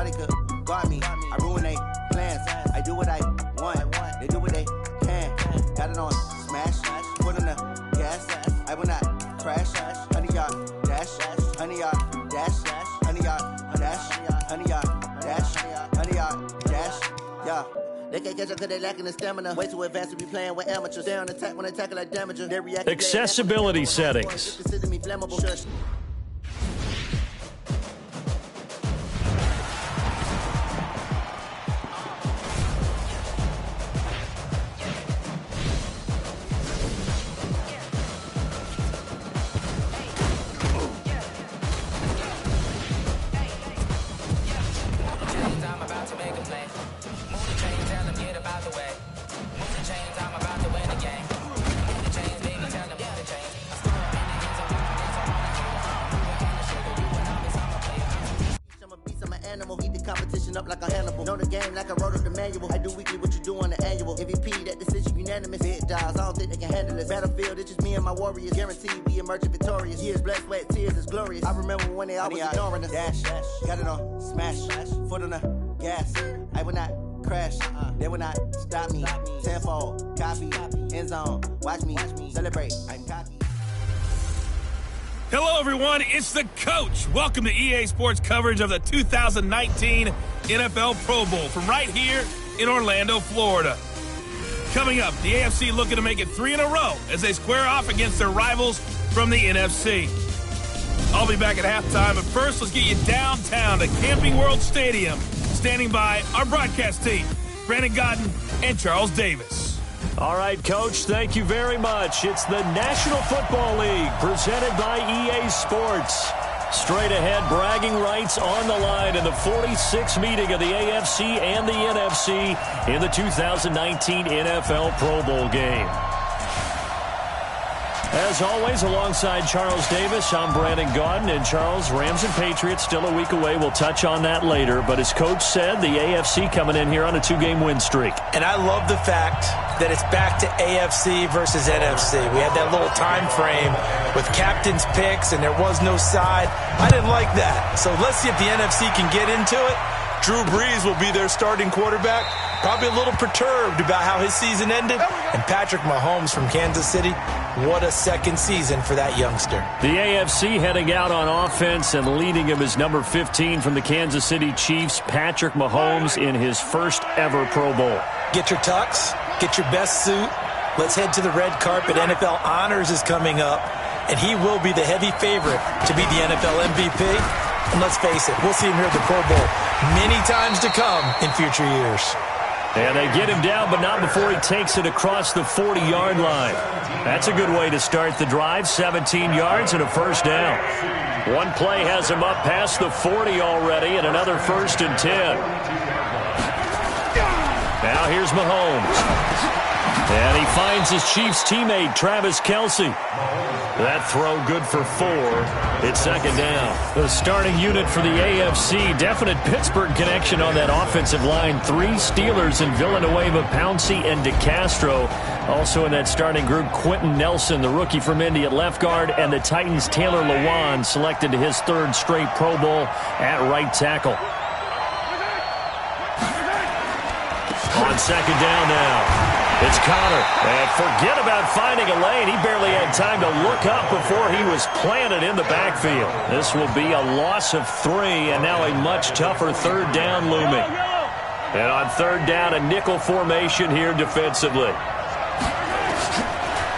Nobody could guard me. I ruin they plans. I do what I want. They do what they can. Got it on smash. Put on the gas. I will not crash. 100-yard dash. 100-yard dash. 100-yard dash. 100-yard dash. 100-yard dash. Yeah. They can't catch up because they lacking the stamina. Way too advanced to be playing with amateurs. They on attack when they tackle like damager. They react. Accessibility settings. Consider me flammable. Shush. Up like a Hannibal. Know the game like I wrote up the manual. I do weekly what you do on the annual. MVP, that decision unanimous. Big dials, I don't think they can handle this. Battlefield, it's just me and my warriors. Guaranteed we emerging victorious. Years, blood, sweat, tears is glorious. I remember when they always ignoring us. Dash, got it on smash. Foot on the gas. I will not crash. They will not stop me. Tenfold, copy, end zone. Watch me celebrate. I'm cocky. Hello, everyone. It's the coach. Welcome to EA Sports coverage of the 2019 NFL Pro Bowl from right here in Orlando, Florida. Coming up, the AFC looking to make it 3 in a row as they square off against their rivals from the NFC. I'll be back at halftime, but first, let's get you downtown to Camping World Stadium. Standing by our broadcast team, Brandon Godden and Charles Davis. All right, Coach, thank you very much. It's the National Football League presented by EA Sports. Straight ahead, bragging rights on the line in the 46th meeting of the AFC and the NFC in the 2019 NFL Pro Bowl game. As always, alongside Charles Davis, I'm Brandon Gaudin. And Charles, Rams and Patriots still a week away. We'll touch on that later. But as Coach said, the AFC coming in here on a 2-game win streak. And I love the fact that it's back to AFC versus NFC. We had that little time frame with captain's picks, and there was no side. I didn't like that. So let's see if the NFC can get into it. Drew Brees will be their starting quarterback. Probably a little perturbed about how his season ended. And Patrick Mahomes from Kansas City, what a second season for that youngster. The AFC heading out on offense and leading him is number 15 from the Kansas City Chiefs, Patrick Mahomes, in his first ever Pro Bowl. Get your tux, get your best suit. Let's head to the red carpet. NFL Honors is coming up, and he will be the heavy favorite to be the NFL MVP. And let's face it, we'll see him here at the Pro Bowl many times to come in future years. And they get him down, but not before he takes it across the 40-yard line. That's a good way to start the drive. 17 yards and a first down. One play has him up past the 40 already, and another 1st and 10. Now here's Mahomes. And he finds his Chiefs teammate, Travis Kelce. That throw good for 4. It's 2nd down. The starting unit for the AFC, definite Pittsburgh connection on that offensive line. 3 Steelers in Villanueva, Pouncey, and DeCastro. Also in that starting group, Quentin Nelson, the rookie from Indy at left guard, and the Titans' Taylor Lewan, selected to his 3rd straight Pro Bowl at right tackle. On 2nd down now. It's Connor. And forget about finding a lane. He barely had time to look up before he was planted in the backfield. This will be a loss of 3, and now a much tougher 3rd down looming. And on 3rd down, a nickel formation here defensively.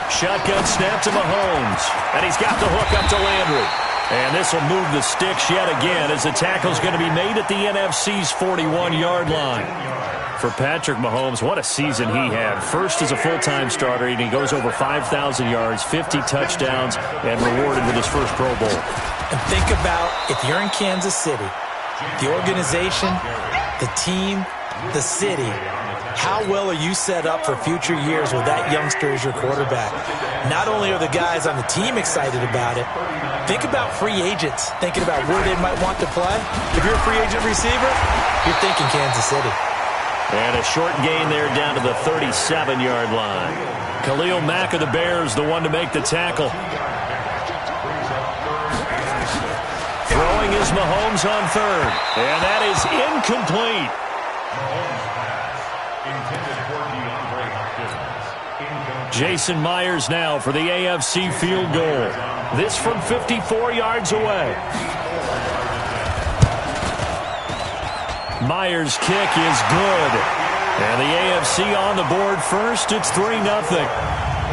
Shotgun snap to Mahomes. And he's got the hook up to Landry. And this will move the sticks yet again as the tackle's going to be made at the NFC's 41-yard line. For Patrick Mahomes, what a season he had. First as a full-time starter, and he goes over 5,000 yards, 50 touchdowns, and rewarded with his first Pro Bowl. And think about if you're in Kansas City, the organization, the team, the city, how well are you set up for future years with that youngster as your quarterback? Not only are the guys on the team excited about it, think about free agents, thinking about where they might want to play. If you're a free agent receiver, you're thinking Kansas City. And a short gain there down to the 37-yard line. Khalil Mack of the Bears, the one to make the tackle. Throwing throwing is Mahomes on third. And that is incomplete. Jason Myers now for the AFC field goal. This from 54 yards away. Myers' kick is good. And the AFC on the board first. It's 3-0.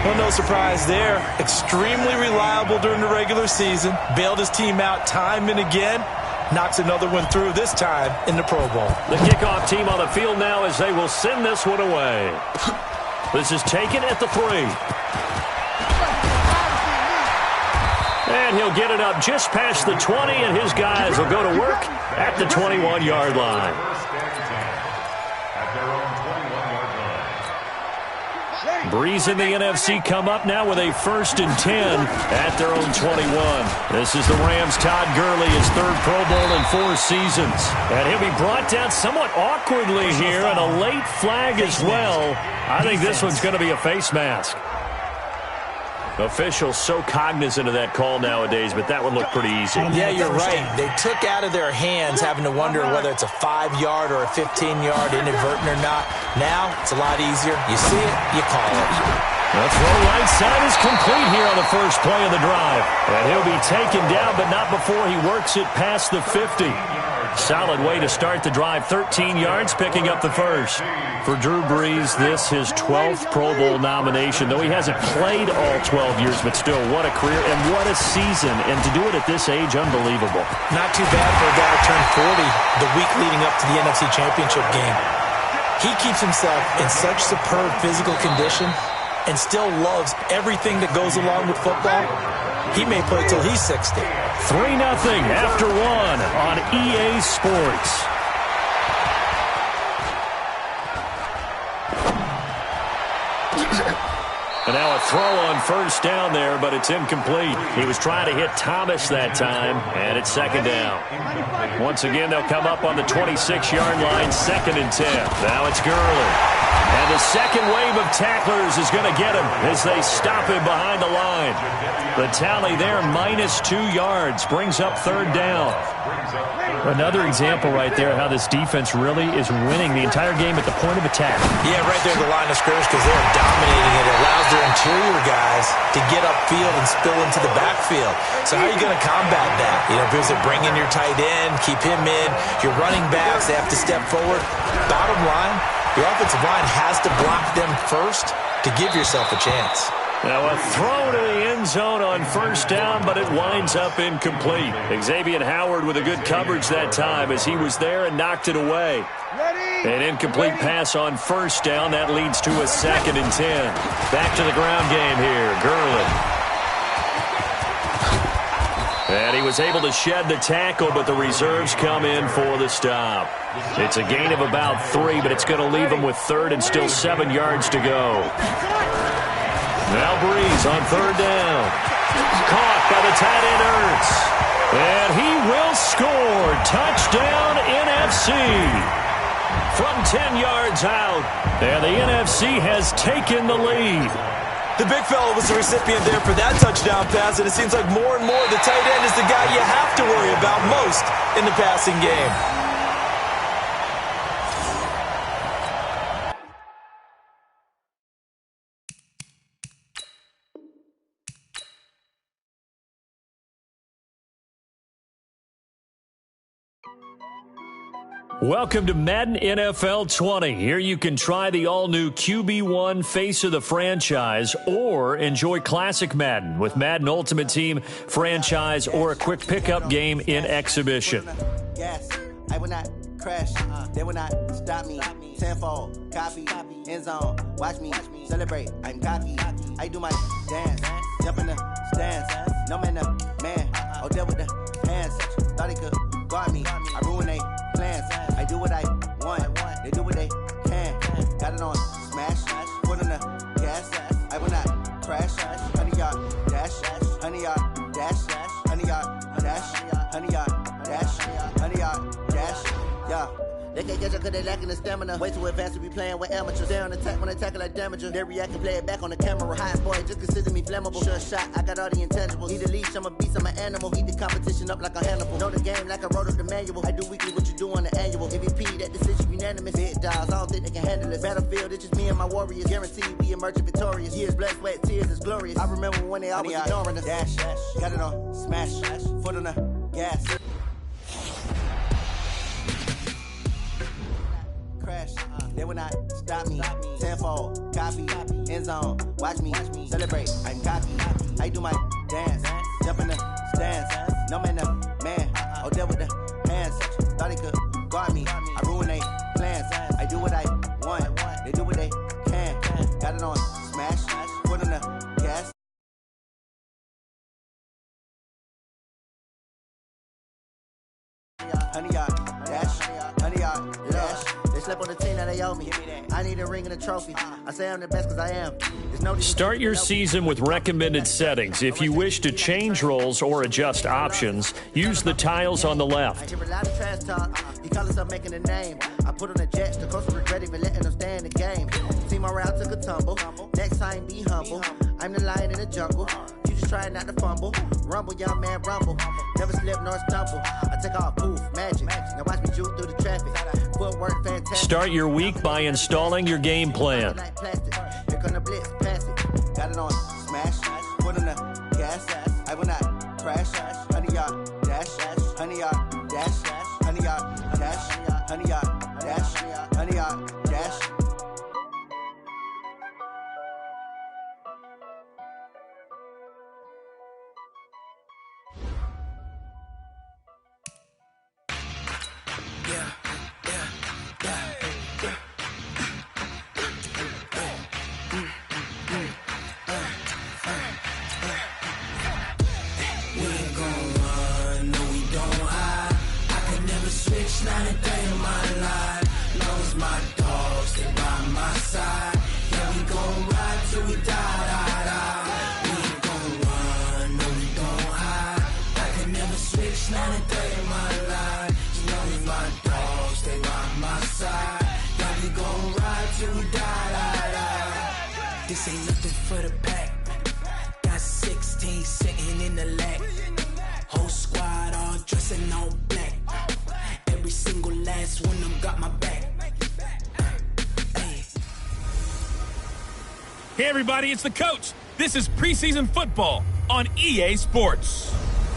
Well, no surprise there. Extremely reliable during the regular season. Bailed his team out time and again. Knocks another one through, this time in the Pro Bowl. The kickoff team on the field now as they will send this one away. This is taken at the 3. And he'll get it up just past the 20, and his guys will go to work at the 21-yard line. Breeze in the NFC come up now with a 1st and 10 at their own 21. This is the Rams' Todd Gurley, his 3rd Pro Bowl in 4 seasons. And he'll be brought down somewhat awkwardly here, and a late flag as well. I think this one's going to be a face mask. Officials so cognizant of that call nowadays, but that one looked pretty easy. Yeah, you're right. They took out of their hands having to wonder whether it's a 5-yard or a 15-yard, inadvertent or not. Now, it's a lot easier. You see it, you call it. The throw right side is complete here on the first play of the drive. And he'll be taken down, but not before he works it past the 50. Solid way to start the drive. 13 yards, picking up the first. For Drew Brees, this his 12th Pro Bowl nomination, though he hasn't played all 12 years, but still, what a career and what a season. And to do it at this age, unbelievable. Not too bad for a guy who turned 40 the week leading up to the NFC Championship game. He keeps himself in such superb physical condition and still loves everything that goes along with football. He may play till he's 60. 3-0 after 1 on EA Sports. And now a throw on first down there, but it's incomplete. He was trying to hit Thomas that time, and it's 2nd down. Once again, they'll come up on the 26-yard line, 2nd and 10. Now it's Gurley. And the second wave of tacklers is going to get him as they stop him behind the line. The tally there, -2 yards, brings up 3rd down. Another example right there how this defense really is winning the entire game at the point of attack. Yeah, right there at the line of scrimmage because they're dominating it. It allows their interior guys to get upfield and spill into the backfield. So how are you going to combat that? You know, because they bring in your tight end, keep him in. Your running backs, they have to step forward. Bottom line, your offensive line has to block them first to give yourself a chance. Now a throw to the end zone on first down, but it winds up incomplete. Xavier Howard with a good coverage that time as he was there and knocked it away. An incomplete pass on first down. That leads to a 2nd and 10. Back to the ground game here. Gurley. And he was able to shed the tackle, but the reserves come in for the stop. It's a gain of about 3, but it's going to leave him with 3rd and still 7 yards to go. Now Breeze on 3rd down. Caught by the tight end Ertz. And he will score. Touchdown NFC. From 10 yards out. And the NFC has taken the lead. The big fella was the recipient there for that touchdown pass, and it seems like more and more the tight end is the guy you have to worry about most in the passing game. Welcome to Madden NFL 20. Here you can try the all-new QB1 face of the franchise or enjoy classic Madden with Madden Ultimate Team, franchise, or a quick pickup game in exhibition. Yes, I will not crash. They will not stop me. Tenfold, copy, end zone. Watch me celebrate. I'm cocky. I do my dance. Jump in the stands. No man, man. Oh, there with the hands. Thought he could guard me. I ruin they plans. I do what I want. They do what they can. Got it on smash. Put on the gas. I will not crash. 100-yard dash. 100-yard dash. 100-yard dash. 100-yard dash. 100-yard dash. Yeah. They can't catch up cause they lacking the stamina. Way too advanced to be playing with amateurs. They on attack when they tackle like damager. They react and play it back on the camera. Hot boy, just consider me flammable. Sure shot, I got all the intangibles. Need a leash, I'm a beast, I'm an animal. Heat the competition up like a Hannibal. Know the game like I wrote up the manual. I do weekly what you do on the annual. MVP, that decision unanimous. Big dogs, I don't think they can handle it. Battlefield, it's just me and my warriors. Guaranteed we emerge victorious. Years, blood, sweat, tears is glorious. I remember when they always ignoring us. Dash, got it on, smash, foot on the gas. Crash, they will not stop me. Tenfold, copy, end zone, watch me celebrate. I'm cocky, I do my dance, jump in the stands. No man, man, oh there with the hands. Thought he could guard me. I ruin they plans. I do what I want. They do what they can. Got it on smash, foot on the gas. Honey, dash, honey, dash. They slept on the team that they owe me. I need a ring and a trophy. I say I'm the best because I am. Start your season with recommended settings. If you wish to change roles or adjust options, use the tiles on the left. I hear a lot of trash talk. He call himself making a name. I put on the Jets. The coach regret even letting them stay in the game. Team morale took a tumble. Next time, be humble. I'm the lion in the jungle. You just trying not to fumble. Rumble, young man, rumble. Never slip nor stumble. I take off, poof, magic. Now watch me juke through the traffic. Footwork, fantastic. Start your week by installing your game plan. Here come the blitz, pass it. Got it on smash, foot on the gas. I will not crash. Honey, yard dash, honey, yard dash, honey, yard dash, honey, yard dash, honey, yard dash. Not a day in my life. Long as my dogs, they by my side. Yeah, we gon' ride till we die. We ain't gon' run, no, we gon' hide. I can never switch, not a day in my life. As long as my dogs, they by my side. Yeah, we gon' ride till we die. This ain't nothing for the pack. Got 16 sitting in the lag. Whole squad all dressing all black. Every single last one of them got my back. Hey everybody, it's the coach. This is preseason football on EA Sports.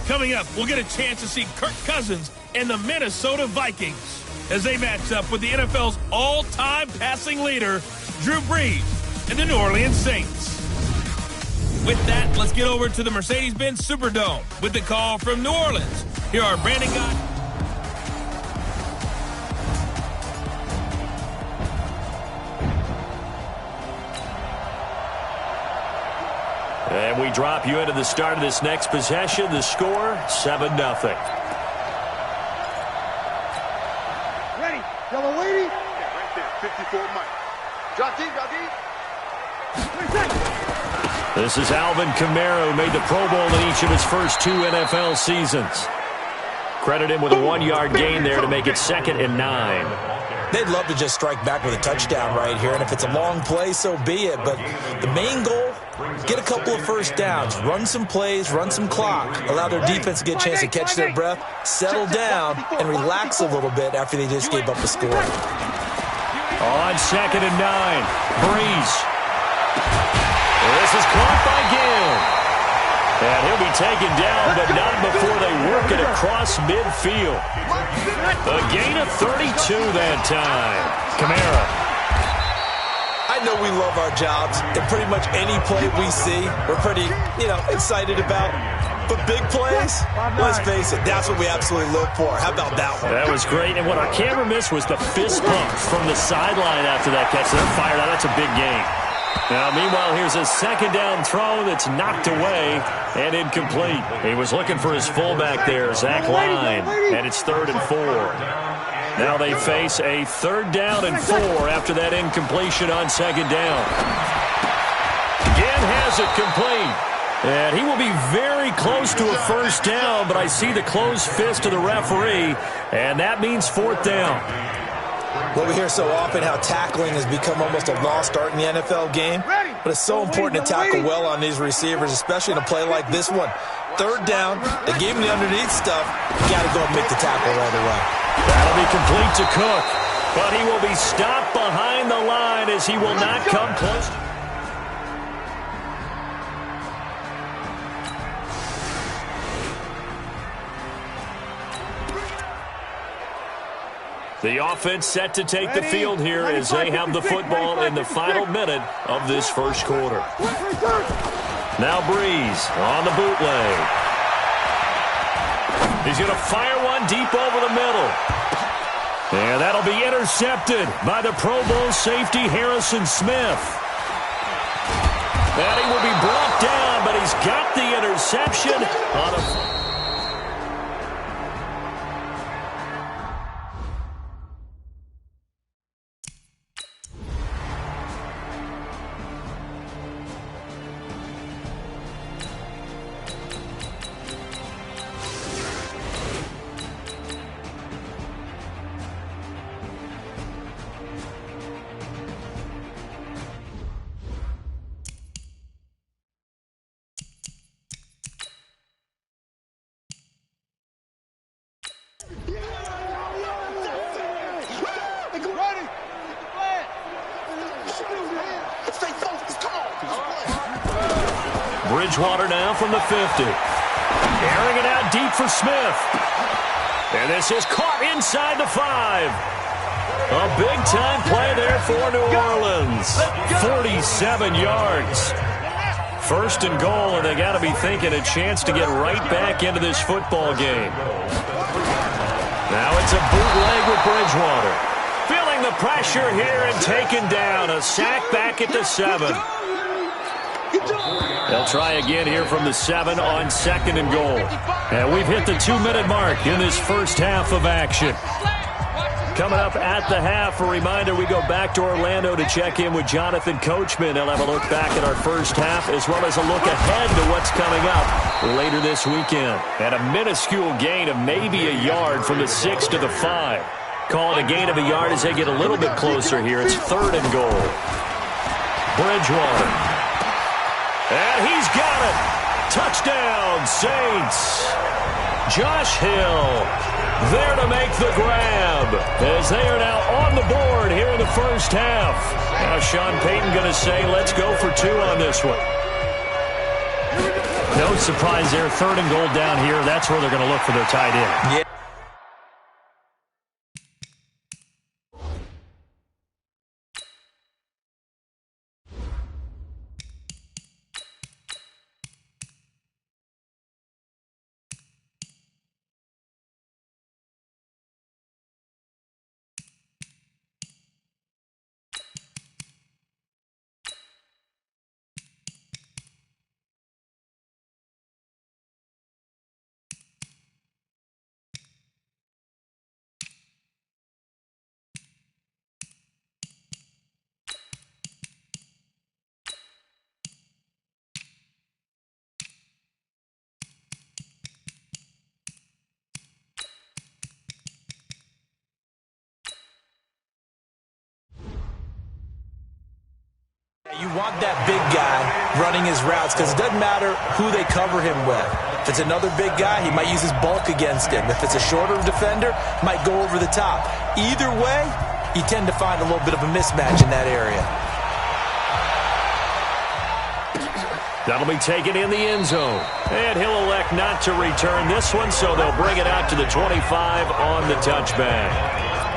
Coming up, we'll get a chance to see Kirk Cousins and the Minnesota Vikings as they match up with the NFL's all-time passing leader, Drew Brees, and the New Orleans Saints. With that, let's get over to the Mercedes-Benz Superdome with the call from New Orleans. Here are Brandon Gott. And we drop you into the start of this next possession. The score, 7-0. Ready. Yellow lady. Yeah, right there. 54 Mike. John D. This is Alvin Kamara, who made the Pro Bowl in each of his first 2 NFL seasons. Credit him with a 1-yard gain there to make it 2nd and 9. They'd love to just strike back with a touchdown right here, and if it's a long play, so be it. But the main goal, get a couple of first downs, run some plays, run some clock, allow their defense to get a chance to catch their breath, settle down, and relax a little bit after they just gave up the score. On 2nd and 9, Brees. This is caught by Gill. And he'll be taken down, but not before they work it across midfield. A gain of 32 that time. Kamara. I know we love our jobs, and pretty much any play we see, we're pretty, excited about. But big plays, let's face it, that's what we absolutely live for. How about that one? That was great, and what our camera missed was the fist pump from the sideline after that catch. They're fired out. That's a big game. Now, meanwhile, here's a 2nd down throw that's knocked away and incomplete. He was looking for his fullback there, Zach Line, and it's 3rd and 4. Now they face a 3rd down and 4 after that incompletion on 2nd down. Again has it complete. And he will be very close to a first down, but I see the closed fist of the referee, and that means 4th down. Well, we hear so often how tackling has become almost a lost art in the NFL game, but it's so important to tackle well on these receivers, especially in a play like this one. Third down, they gave him the underneath stuff. You got to go and make the tackle right away. That'll be complete to Cook, but he will be stopped behind the line as he will not come close. The offense set to take the field here as they have the football in the final minute of this first quarter. Now Breeze on the bootleg. He's going to fire one deep over the middle. And that'll be intercepted by the Pro Bowl safety Harrison Smith. And he will be brought down, but he's got the interception on a... Bridgewater now from the 50. Airing it out deep for Smith. And this is caught inside the 5. A big-time play there for New Orleans. 47 yards. First and goal, and they got to be thinking a chance to get right back into this football game. Now it's a bootleg with Bridgewater. Feeling the pressure here and taken down. A sack back at the 7. They'll try again here from the 7 on second and goal. And we've hit the 2-minute mark in this first half of action. Coming up at the half, a reminder, we go back to Orlando to check in with Jonathan Coachman. He'll have a look back at our first half as well as a look ahead to what's coming up later this weekend. And a minuscule gain of maybe a yard from the 6 to the 5. Call it a gain of a yard as they get a little bit closer here. It's third and goal. Bridgewater. And he's got it. Touchdown, Saints. Josh Hill there to make the grab as they are now on the board here in the first half. Now Sean Payton going to say, let's go for 2 on this one. No surprise there. Third and goal down here. That's where they're going to look for their tight end. Yeah. You want that big guy running his routes because it doesn't matter who they cover him with. If it's another big guy, he might use his bulk against him. If it's a shorter defender, might go over the top. Either way, you tend to find a little bit of a mismatch in that area. That'll be taken in the end zone. And he'll elect not to return this one, so they'll bring it out to the 25 on the touchback.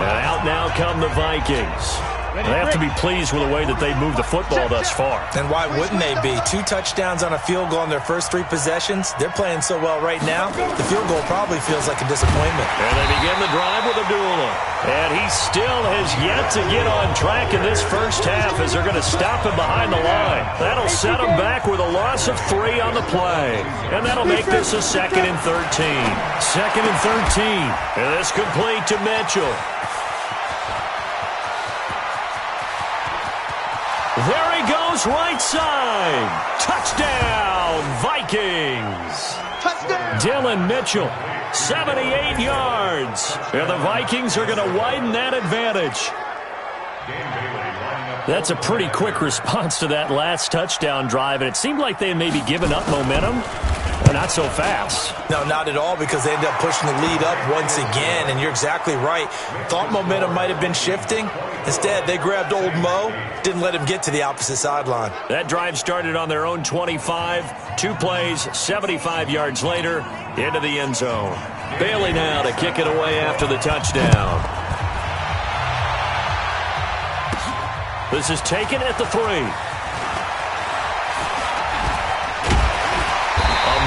And out now come the Vikings. They have to be pleased with the way that they've moved the football thus far. And why wouldn't they be? 2 touchdowns on a field goal in their first 3 possessions. They're playing so well right now, the field goal probably feels like a disappointment. And they begin the drive with Abdullah. And he still has yet to get on track in this first half as they're going to stop him behind the line. That'll set him back with a loss of 3 on the play. And that'll make this a 2nd and 13. 2nd and 13. And this complete to Mitchell. There he goes, right side. Touchdown, Vikings. Touchdown. Dylan Mitchell 78 yards. And the Vikings are going to widen that advantage. That's a pretty quick response to that last touchdown drive, and it seemed like they had maybe given up momentum. But not so fast. No, not at all, because they ended up pushing the lead up once again, and you're exactly right. Thought momentum might have been shifting. Instead, they grabbed old Mo, didn't let him get to the opposite sideline. That drive started on their own 25. 2 plays, 75 yards later, into the end zone. Bailey now to kick it away after the touchdown. This is taken at the 3.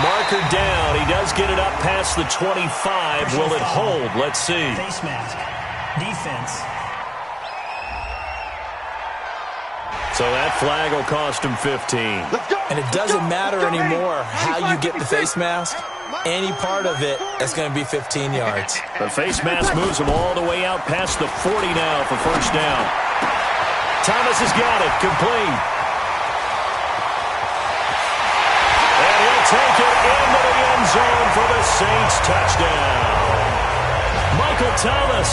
Marker down. He does get it up past the 25. Will it hold? Let's see. Face mask. Defense. So that flag will cost him 15. And it doesn't matter anymore how you get the face mask. Any part of it is going to be 15 yards. The face mask moves him all the way out past the 40 now for first down. Thomas has got it. Complete. Take it into the end zone for the Saints touchdown. Michael Thomas,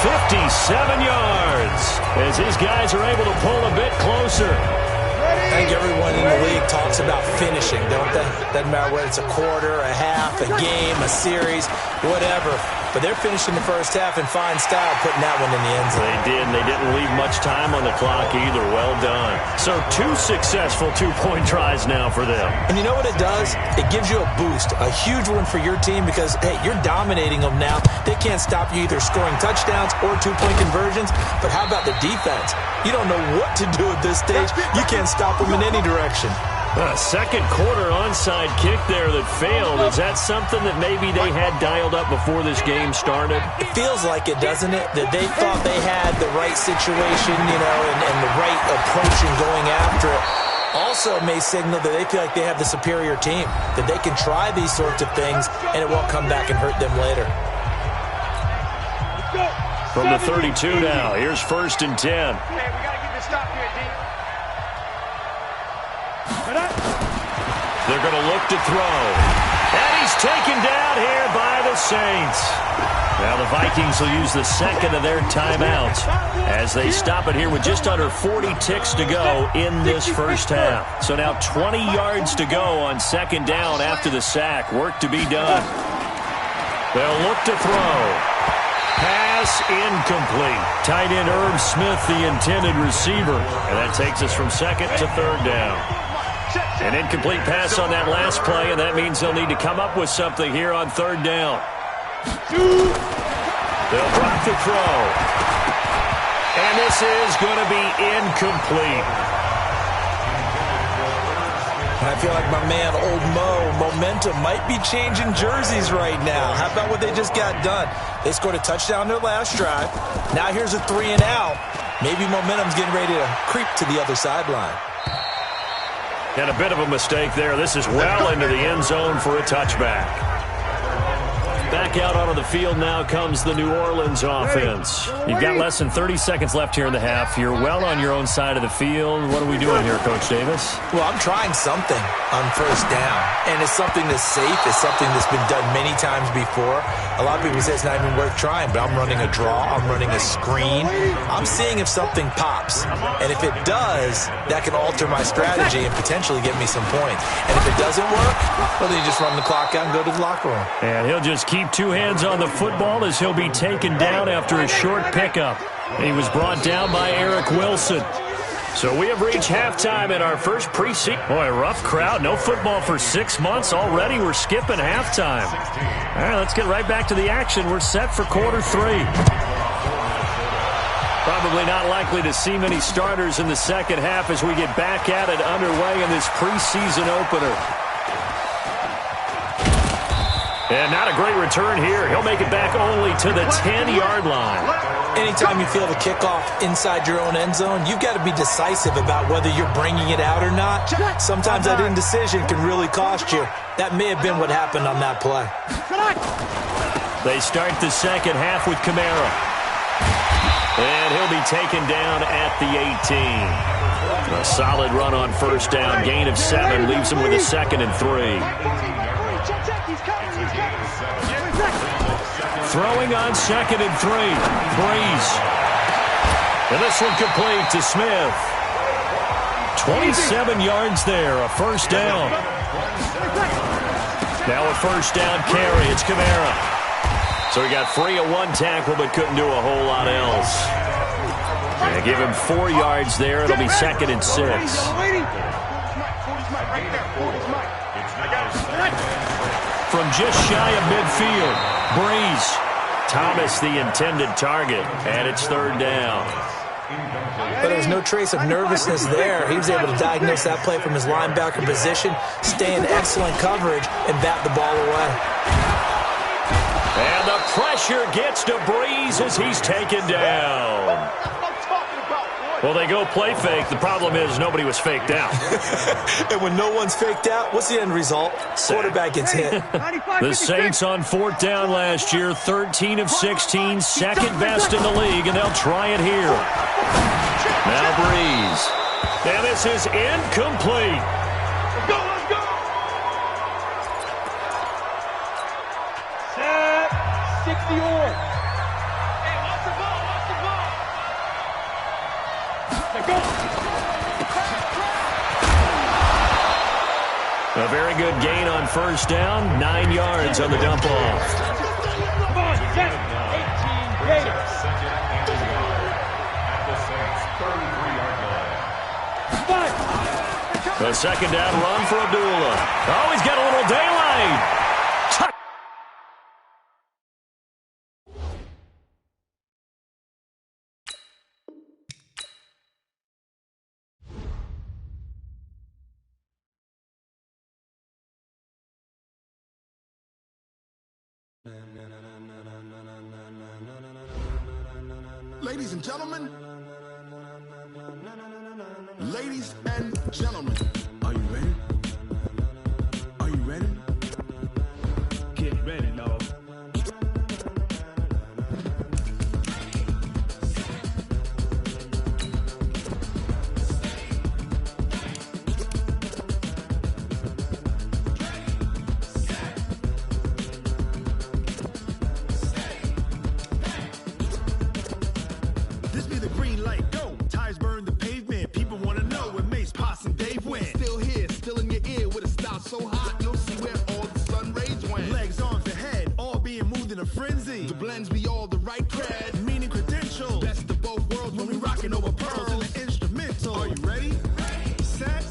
57 yards, as his guys are able to pull a bit closer. I think everyone in the league talks about finishing, don't they? Doesn't matter whether it's a quarter, a half, a game, a series, whatever. But they're finishing the first half in fine style, putting that one in the end zone. They did, and they didn't leave much time on the clock either. Well done. So 2 successful 2-point tries now for them. And you know what it does? It gives you a boost, a huge one for your team because, hey, you're dominating them now. They can't stop you either scoring touchdowns or 2-point conversions. But how about the defense? You don't know what to do at this stage. You can't stop them in any direction. Second quarter onside kick there that failed. Is that something that maybe they had dialed up before this game started? It feels like it, doesn't it? That they thought they had the right situation, you know, and the right approach in going after it. Also may signal that they feel like they have the superior team, that they can try these sorts of things, and it won't come back and hurt them later. From the 32 now, here's 1st and 10. Hey, we got to get this stop here, D. They're going to look to throw. And he's taken down here by the Saints. Now the Vikings will use the second of their timeouts as they stop it here with just under 40 ticks to go in this first half. So now 20 yards to go on 2nd down after the sack. Work to be done. They'll look to throw. Pass incomplete. Tight end Irv Smith, the intended receiver. And that takes us from 2nd to 3rd down. An incomplete pass on that last play, and that means they'll need to come up with something here on 3rd down. They'll drop the throw. And this is going to be incomplete. And I feel like my man, Old Mo, momentum might be changing jerseys right now. How about what they just got done? They scored a touchdown their last drive. Now here's a 3 and out. Maybe momentum's getting ready to creep to the other sideline. And a bit of a mistake there. This is well into the end zone for a touchback. Back out onto the field now comes the New Orleans offense. You've got less than 30 seconds left here in the half. You're well on your own side of the field. What are we doing here, Coach Davis? Well, I'm trying something on 1st down. And it's something that's safe. It's something that's been done many times before. A lot of people say it's not even worth trying, but I'm running a draw. I'm running a screen. I'm seeing if something pops. And if it does, that can alter my strategy and potentially get me some points. And if it doesn't work, well, then you just run the clock out and go to the locker room. And he'll just keep 2 hands on the football as he'll be taken down after a short pickup. He was brought down by Eric Wilson. So we have reached halftime in our first preseason. Boy, a rough crowd. No football for 6 months already. We're skipping halftime. All right, let's get right back to the action. We're set for quarter 3. Probably not likely to see many starters in the second half as we get back at it underway in this preseason opener. And not a great return here. He'll make it back only to the 10-yard line. Anytime you feel the kickoff inside your own end zone, you've got to be decisive about whether you're bringing it out or not. Sometimes that indecision can really cost you. That may have been what happened on that play. They start the second half with Kamara. And he'll be taken down at the 18. A solid run on 1st down. Gain of 7 leaves him with a 2nd and 3. Throwing on 2nd and 3. Breeze. And this one complete to Smith. 27 yards there, a first down. Now a first down carry. It's Kamara. So he got free of 1 tackle but couldn't do a whole lot else. And give him 4 yards there. It'll be 2nd and 6. From just shy of midfield, Breeze. Thomas the intended target, and it's 3rd down. But there was no trace of nervousness there. He was able to diagnose that play from his linebacker position, stay in excellent coverage, and bat the ball away. And the pressure gets to Breeze as he's taken down. Well, they go play fake. The problem is nobody was faked out. And when no one's faked out, what's the end result? Quarterback gets hit. The Saints on 4th down last year, 13 of 16, 2nd best in the league, and they'll try it here. Now Breeze. And this is incomplete. Let's go, let's go. Set, 60 or. Hey, watch the ball, watch the ball. Go. A very good gain on 1st down, 9 yards on the dump off. Come on, set, 18, Gators. A 2nd down run for Abdullah. Oh, he's got a little daylight. Ladies and gentlemen, ladies and gentlemen, are you ready? Are you ready? Get ready, dog. This be the green light, go. Tires burn the pavement. People want to know where Mace, Poss, and Dave went. Still here, still in your ear with a style so hot, you'll see where all the sun rays went. Legs, arms, and head, all being moved in a frenzy. The blends be all the right cred, meaning credentials. Best of both worlds when we rockin' over pearls in the instrumental. Are you ready? Set,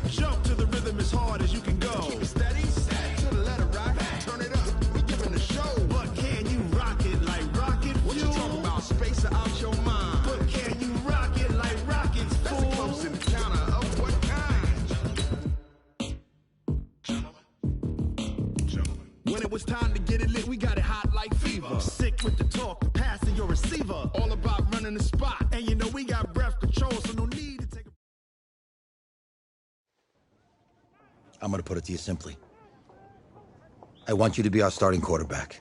jump to the rhythm as hard as you can go. Keep it steady, to the letter rock, turn it up. We giving the show. But can you rock it like rocket fuel? What you talking about? Space out your mind. But can you rock it like rockets, fool? That's a close encounter of what kind? When it was time to get it lit, we got it hot like fever. Sick with the talk, the pass in your receiver. All about running the spot. And you know we got breath control, so no need to take a... I'm going to put it to you simply. I want you to be our starting quarterback.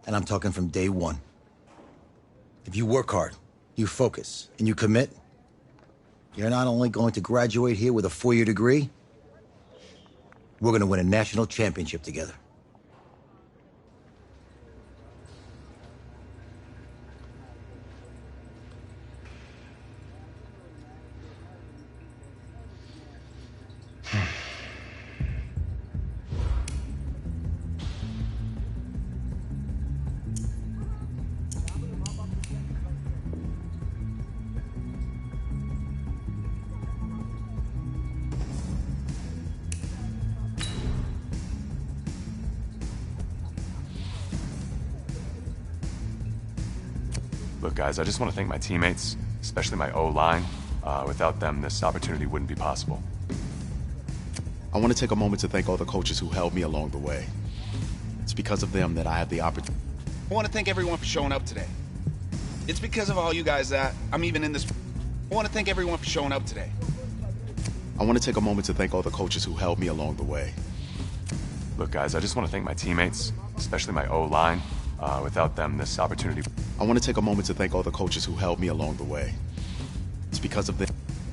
And I'm talking from day one. If you work hard, you focus, and you commit, you're not only going to graduate here with a 4-year degree, we're going to win a national championship together. Look, guys, I just want to thank my teammates, especially my O-line. Without them, this opportunity wouldn't be possible. I want to take a moment to thank all the coaches who helped me along the way. It's because of them that I have the opportunity. I want to thank everyone for showing up today. It's because of all you guys that I'm even in this. I want to thank everyone for showing up today. I want to take a moment to thank all the coaches who helped me along the way. Look, guys, I just want to thank my teammates, especially my O-line. Without them, this opportunity... I want to take a moment to thank all the coaches who helped me along the way. It's because of them.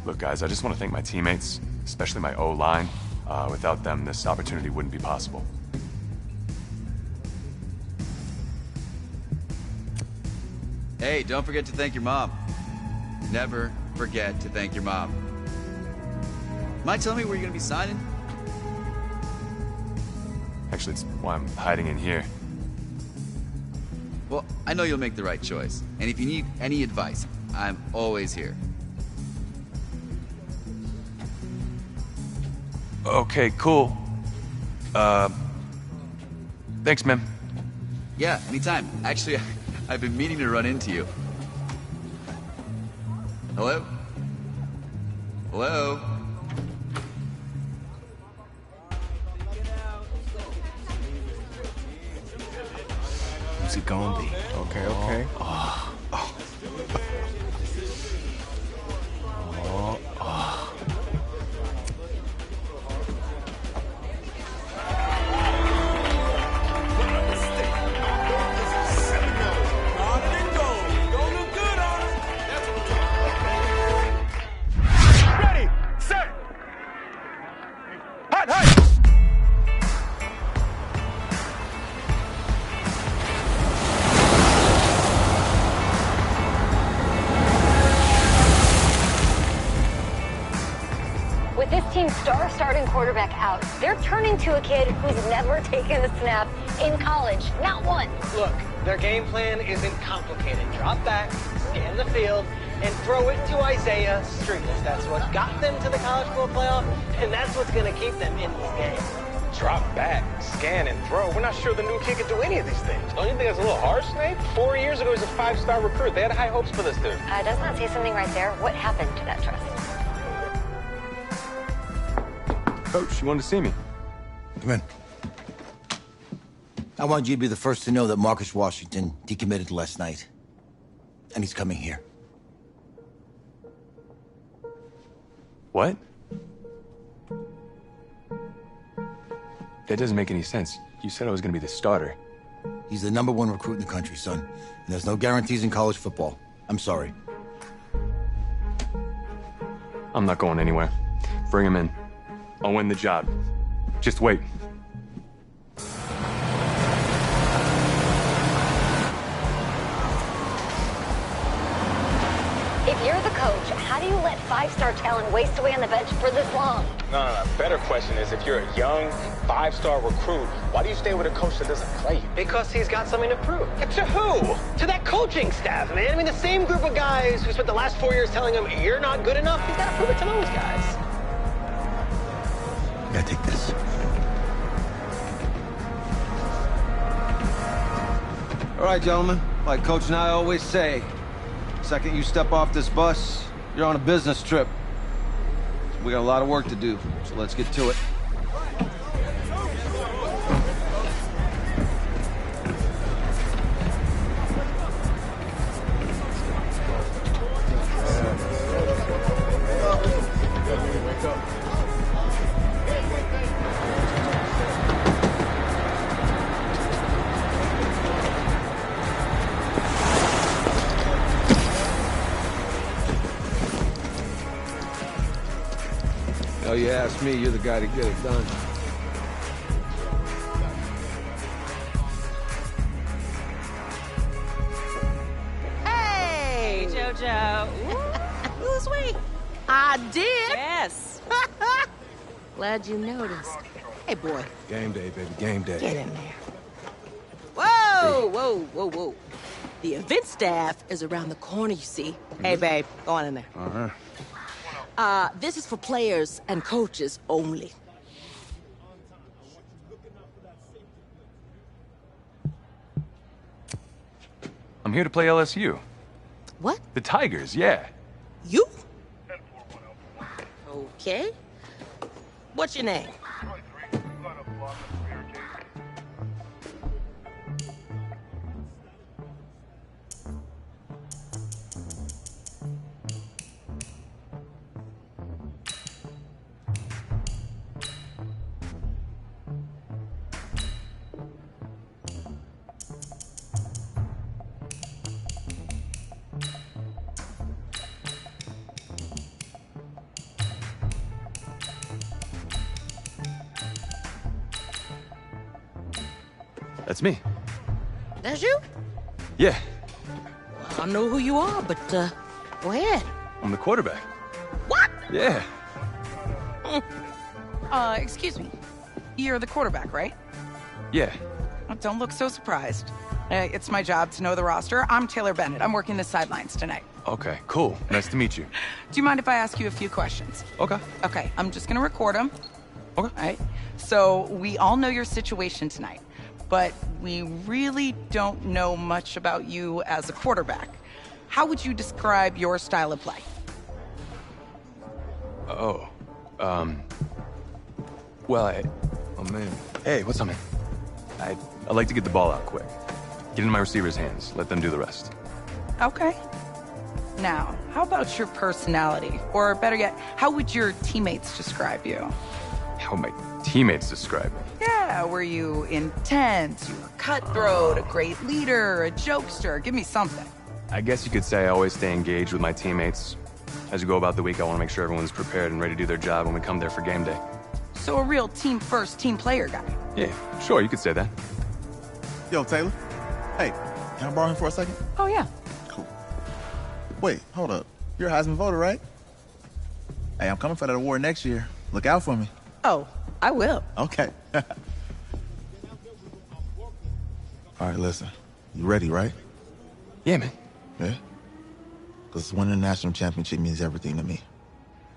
Look, guys, I just want to thank my teammates, especially my O-line. Without them, this opportunity wouldn't be possible. Hey, don't forget to thank your mom. Never forget to thank your mom. Mind telling me where you're gonna be signing? Actually, it's why I'm hiding in here. Well, I know you'll make the right choice. And if you need any advice, I'm always here. Okay, cool. Thanks, man. Yeah, anytime. Actually, I've been meaning to run into you. Hello? Hello? Who's it gonna be? Okay, okay. Oh. Oh. Oh. Oh. Ready, set, hot, hot. With this team's star starting quarterback out, they're turning to a kid who's never taken a snap in college. Not one. Look, their game plan isn't complicated. Drop back, scan the field, and throw it to Isaiah Streets. That's what got them to the college football playoff, and that's what's going to keep them in this game. Drop back, scan, and throw. We're not sure the new kid can do any of these things. Don't you think that's a little harsh, Snape? 4 years ago, he was a 5-star recruit. They had high hopes for this dude. Does not say something right there. What happened to that trust? Coach, you wanted to see me. Come in. I want you to be the first to know that Marcus Washington decommitted last night. And he's coming here. What? That doesn't make any sense. You said I was gonna be the starter. He's the #1 recruit in the country, son. And there's no guarantees in college football. I'm sorry. I'm not going anywhere. Bring him in. I'll win the job. Just wait. If you're the coach, how do you let 5-star talent waste away on the bench for this long? No. Better question is, if you're a young 5-star recruit, why do you stay with a coach that doesn't play you? Because he's got something to prove. To who? To that coaching staff, man. I mean, the same group of guys who spent the last 4 years telling him, you're not good enough, he's got to prove it to those guys. Yeah, take this. All right, gentlemen. Like Coach and I always say, second you step off this bus, you're on a business trip. We got a lot of work to do, so let's get to it. Oh, you ask me, you're the guy to get it done. Hey, JoJo. Who's we? I did. Yes. Glad you noticed. Hey, boy. Game day, baby, game day. Get in there. Whoa, whoa, whoa, whoa. The event staff is around the corner, you see. Hey, babe, go on in there. Uh-huh. This is for players and coaches only. I'm here to play LSU. What? The Tigers, yeah. You? Okay. What's your name? That's me. That's you? Yeah. I know who you are, but, go ahead. I'm the quarterback. What? Yeah. Excuse me. You're the quarterback, right? Yeah. Don't look so surprised. It's my job to know the roster. I'm Taylor Bennett. I'm working the sidelines tonight. Okay, cool. Nice to meet you. Do you mind if I ask you a few questions? Okay. Okay, I'm just gonna record them. Okay. All right. So we all know your situation tonight, but we really don't know much about you as a quarterback. How would you describe your style of play? Oh. Well, oh man. Hey, what's up, man? I like to get the ball out quick. Get it in my receiver's hands. Let them do the rest. Okay. Now, how about your personality? Or better yet, how would your teammates describe you? How would my teammates describe me? Yeah, were you intense? You were cutthroat, a great leader, a jokester? Give me something. I guess you could say I always stay engaged with my teammates. As we go about the week, I want to make sure everyone's prepared and ready to do their job when we come there for game day. So a real team-first, team player guy. Yeah, sure, you could say that. Yo, Taylor. Hey, can I borrow him for a second? Oh, yeah. Cool. Wait, hold up. You're a Heisman voter, right? Hey, I'm coming for that award next year. Look out for me. Oh, I will. Okay. All right, listen. You ready, right? Yeah, man. Yeah? Because winning the national championship means everything to me.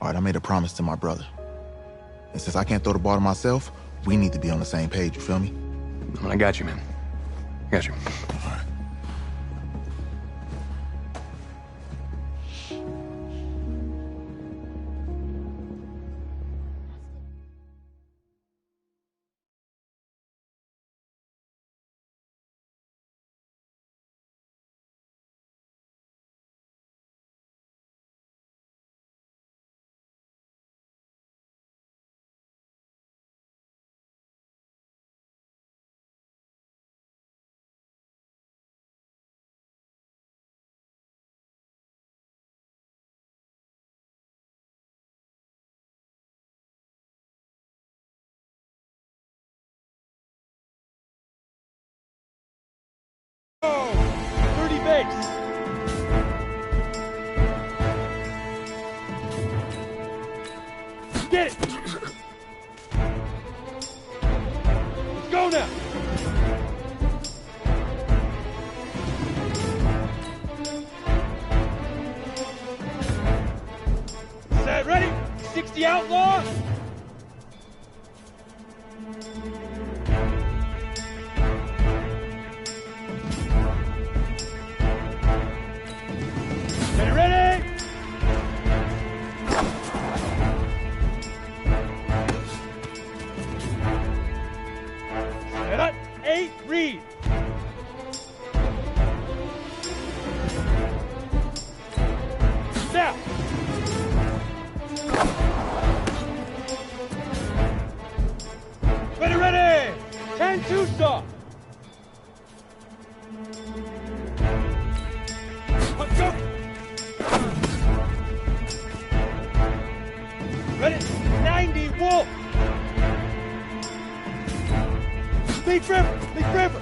All right, I made a promise to my brother. And since I can't throw the ball to myself, we need to be on the same page, you feel me? I got you, man. I got you. All right. Get it! Let's go now! Set, ready? 60 outlaw! Ready, ready! Set up, 8, read! Now! Ready, ready! 10-2 stop! Let's go! Ready? 90 Wolf! Lead river! Lead river!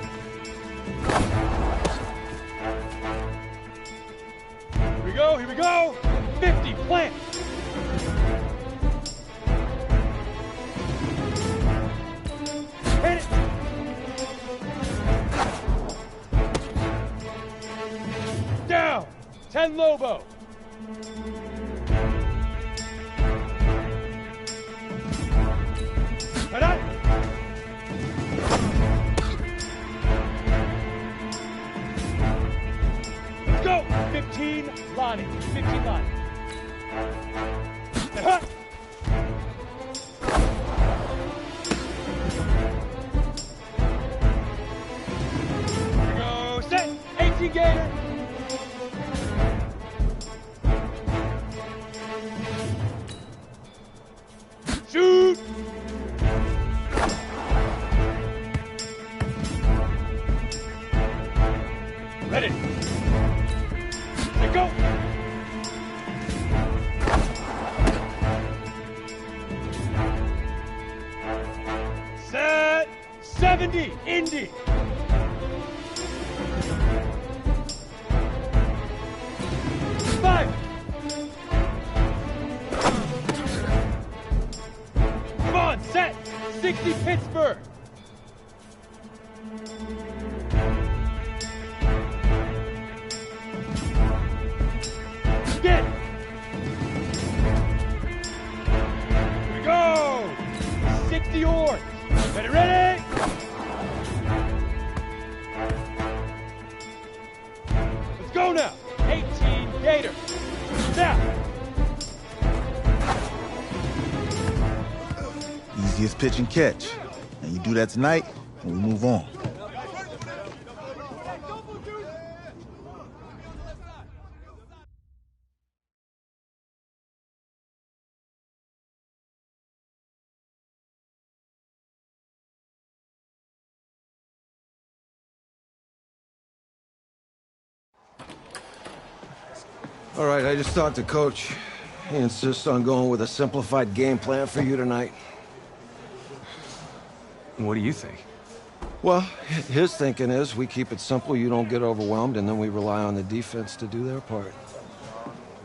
Here we go, here we go! 50, plant! Hit it! Down! 10 Lobo! Head up! Let's go! 15 Lonnie. 15 Lonnie. Huh. Here we go. Set! 18 Gator! Shoot! Ready. Let go. Set. 70. Indy. FC Pittsburgh. Again. Here we go. 60 oars. Ready, ready. Let's go now. 18 Gators. Now. Easiest pitch and catch. And you do that tonight, and we move on. All right, I just talked to Coach. He insists on going with a simplified game plan for you tonight. What do you think? Well, his thinking is we keep it simple, you don't get overwhelmed, and then we rely on the defense to do their part.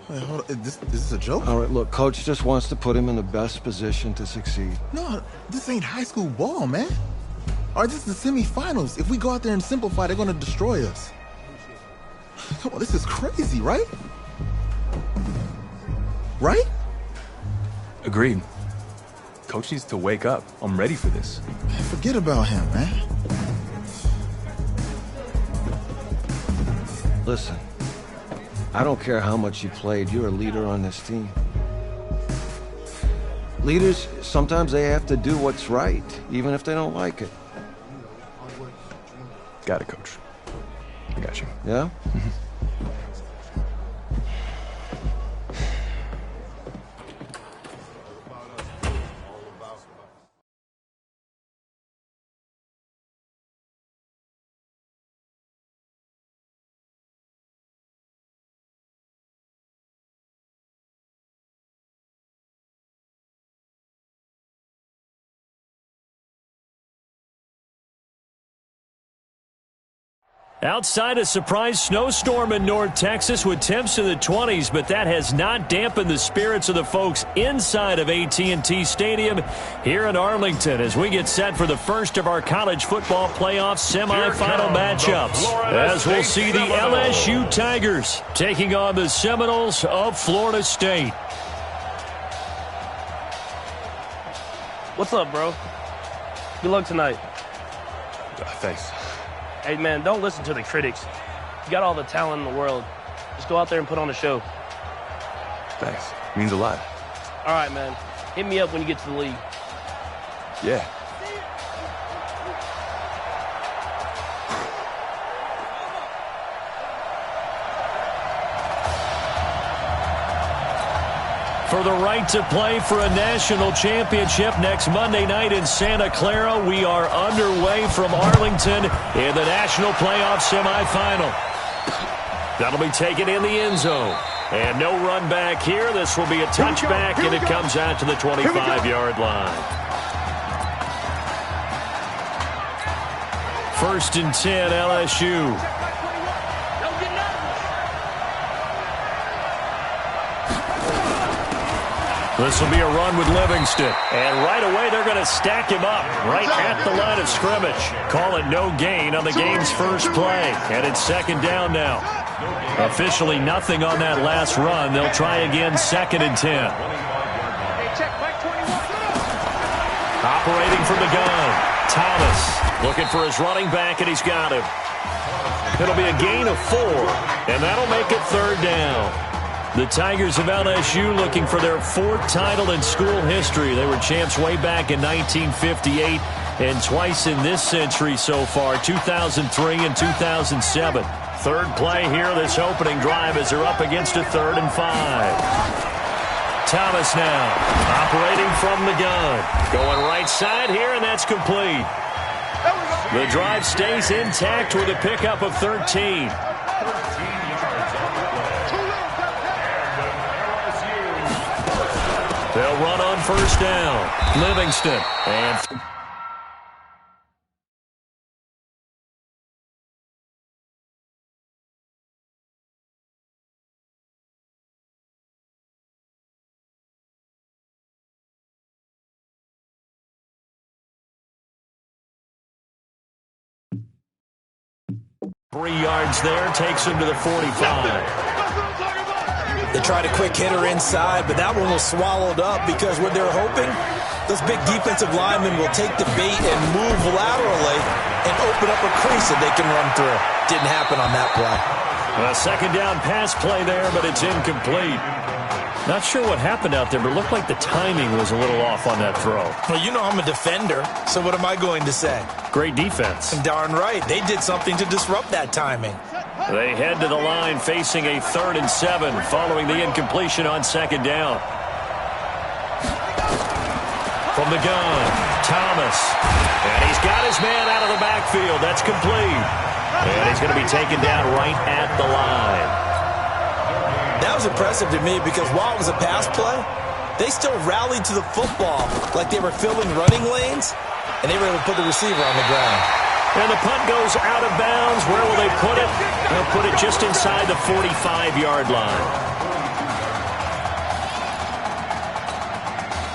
Wait, hold on. This is a joke? All right, look, Coach just wants to put him in the best position to succeed. No, this ain't high school ball, man. All right, this is the semifinals. If we go out there and simplify, they're going to destroy us. Come on, this is crazy, right? Right? Agreed. Coach needs to wake up. I'm ready for this. Man, forget about him, man. Listen, I don't care how much you played, you're a leader on this team. Leaders, sometimes they have to do what's right, even if they don't like it. Got it, Coach. I got you. Yeah? Outside, a surprise snowstorm in North Texas with temps in the 20s, but that has not dampened the spirits of the folks inside of AT&T Stadium here in Arlington as we get set for the first of our college football playoff semifinal matchups. As we'll see the LSU Tigers taking on the Seminoles of Florida State. What's up, bro? Good luck tonight. Thanks. Hey, man, don't listen to the critics. You got all the talent in the world. Just go out there and put on a show. Thanks. Means a lot. All right, man. Hit me up when you get to the league. Yeah. For the right to play for a national championship next Monday night in Santa Clara, we are underway from Arlington in the national playoff semifinal. That'll be taken in the end zone. And no run back here. This will be a touchback, and it comes out to the 25-yard line. 1st and 10, LSU. This will be a run with Livingston. And right away, they're going to stack him up right at the line of scrimmage. Call it no gain on the game's first play. And it's 2nd down now. Officially nothing on that last run. They'll try again 2nd and 10. Operating from the gun. Thomas looking for his running back, and he's got him. It'll be a gain of 4, and that'll make it 3rd down. The Tigers of LSU looking for their 4th title in school history. They were champs way back in 1958 and twice in this century so far, 2003 and 2007. 3rd play here, this opening drive as they're up against a 3rd and 5. Thomas now operating from the gun. Going right side here, and that's complete. The drive stays intact with a pickup of 13. They'll run on 1st down. Livingston. And 3 yards there, takes him to the 45. They tried a quick hitter inside, but that one was swallowed up because what they're hoping, those big defensive linemen will take the bait and move laterally and open up a crease that they can run through. Didn't happen on that play. A second down pass play there, but it's incomplete. Not sure what happened out there, but it looked like the timing was a little off on that throw. Well, you know I'm a defender, so what am I going to say? Great defense. Darn right. They did something to disrupt that timing. They head to the line facing a 3rd and 7 following the incompletion on second down. From the gun, Thomas. And he's got his man out of the backfield. That's complete. And he's going to be taken down right at the line. That was impressive to me because while it was a pass play, they still rallied to the football like they were filling running lanes, and they were able to put the receiver on the ground. And the punt goes out of bounds. Where will they put it? They'll put it just inside the 45-yard line.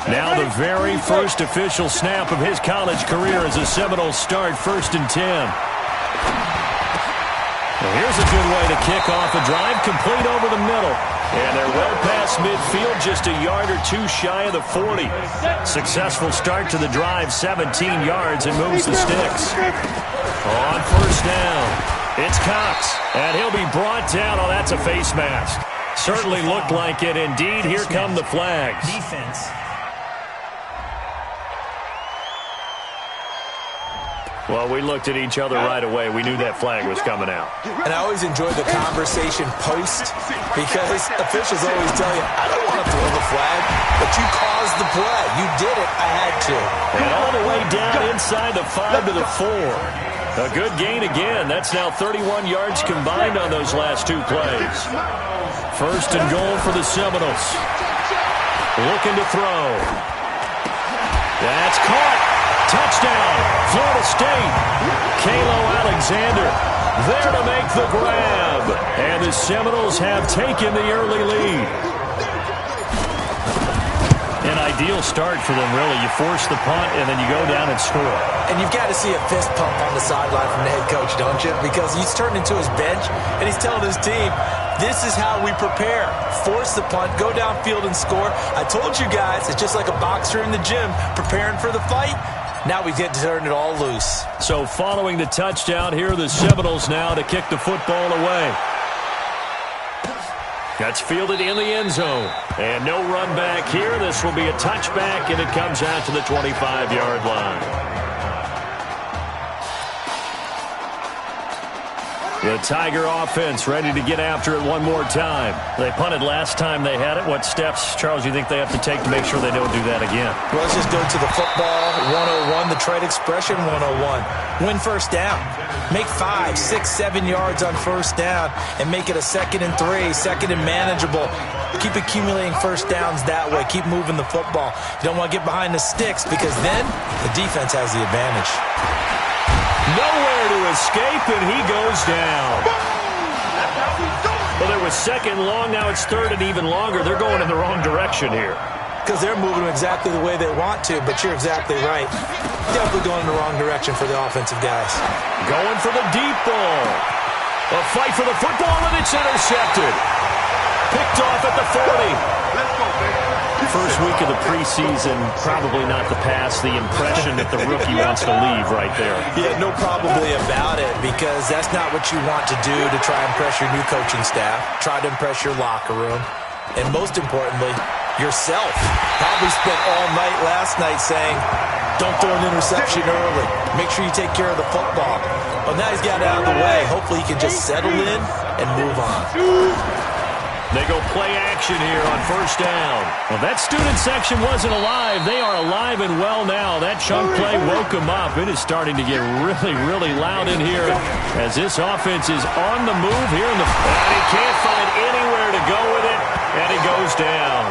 Now the very first official snap of his college career as the Seminoles start 1st and 10. Well, here's a good way to kick off a drive, complete over the middle. And they're well past midfield, just a yard or two shy of the 40. Successful start to the drive, 17 yards, and moves the sticks. On 1st down, it's Cox, and he'll be brought down. Oh, that's a face mask. Certainly looked like it. Indeed, here come the flags. Defense. Well, we looked at each other right away. We knew that flag was coming out. And I always enjoy the conversation post because officials always tell you, I don't want to throw the flag, but you caused the play. You did it. I had to. And all the way down inside the 5 to the 4. A good gain again. That's now 31 yards combined on those last 2 plays. 1st and goal for the Seminoles. Looking to throw. That's caught. Touchdown, Florida State. Kalo Alexander there to make the grab. And the Seminoles have taken the early lead. An ideal start for them, really. You force the punt, and then you go down and score. And you've got to see a fist pump on the sideline from the head coach, don't you? Because he's turned into his bench, and he's telling his team, this is how we prepare. Force the punt, go downfield and score. I told you guys, it's just like a boxer in the gym preparing for the fight. Now we get to turn it all loose. So following the touchdown, here are the Seminoles now to kick the football away. That's fielded in the end zone. And no run back here. This will be a touchback, and it comes out to the 25-yard line. The Tiger offense ready to get after it one more time. They punted last time they had it. What steps, Charles, do you think they have to take to make sure they don't do that again? Well, let's just go to the football 101, the trade expression 101. Win 1st down. Make 5, 6, 7 yards on 1st down and make it a 2nd and 3, 2nd and manageable. Keep accumulating 1st downs that way. Keep moving the football. You don't want to get behind the sticks because then the defense has the advantage. Nowhere to escape, and he goes down. Well, there was 2nd long. Now it's 3rd and even longer. They're going in the wrong direction here. Because they're moving exactly the way they want to, but you're exactly right. Definitely going in the wrong direction for the offensive guys. Going for the deep ball. A fight for the football, and it's intercepted. Picked off at the 40. First week of the preseason, probably not the pass, the impression that the rookie wants to leave right there. Yeah, no probably about it, because that's not what you want to do to try and impress your new coaching staff, try to impress your locker room, and most importantly, yourself. Probably spent all night last night saying, don't throw an interception early. Make sure you take care of the football. Well, now he's got it out of the way. Hopefully he can just settle in and move on. They go play action here on 1st down. Well, that student section wasn't alive. They are alive and well now. That chunk play woke them up. It is starting to get really, really loud in here as this offense is on the move here in the... And he can't find anywhere to go with it, and he goes down.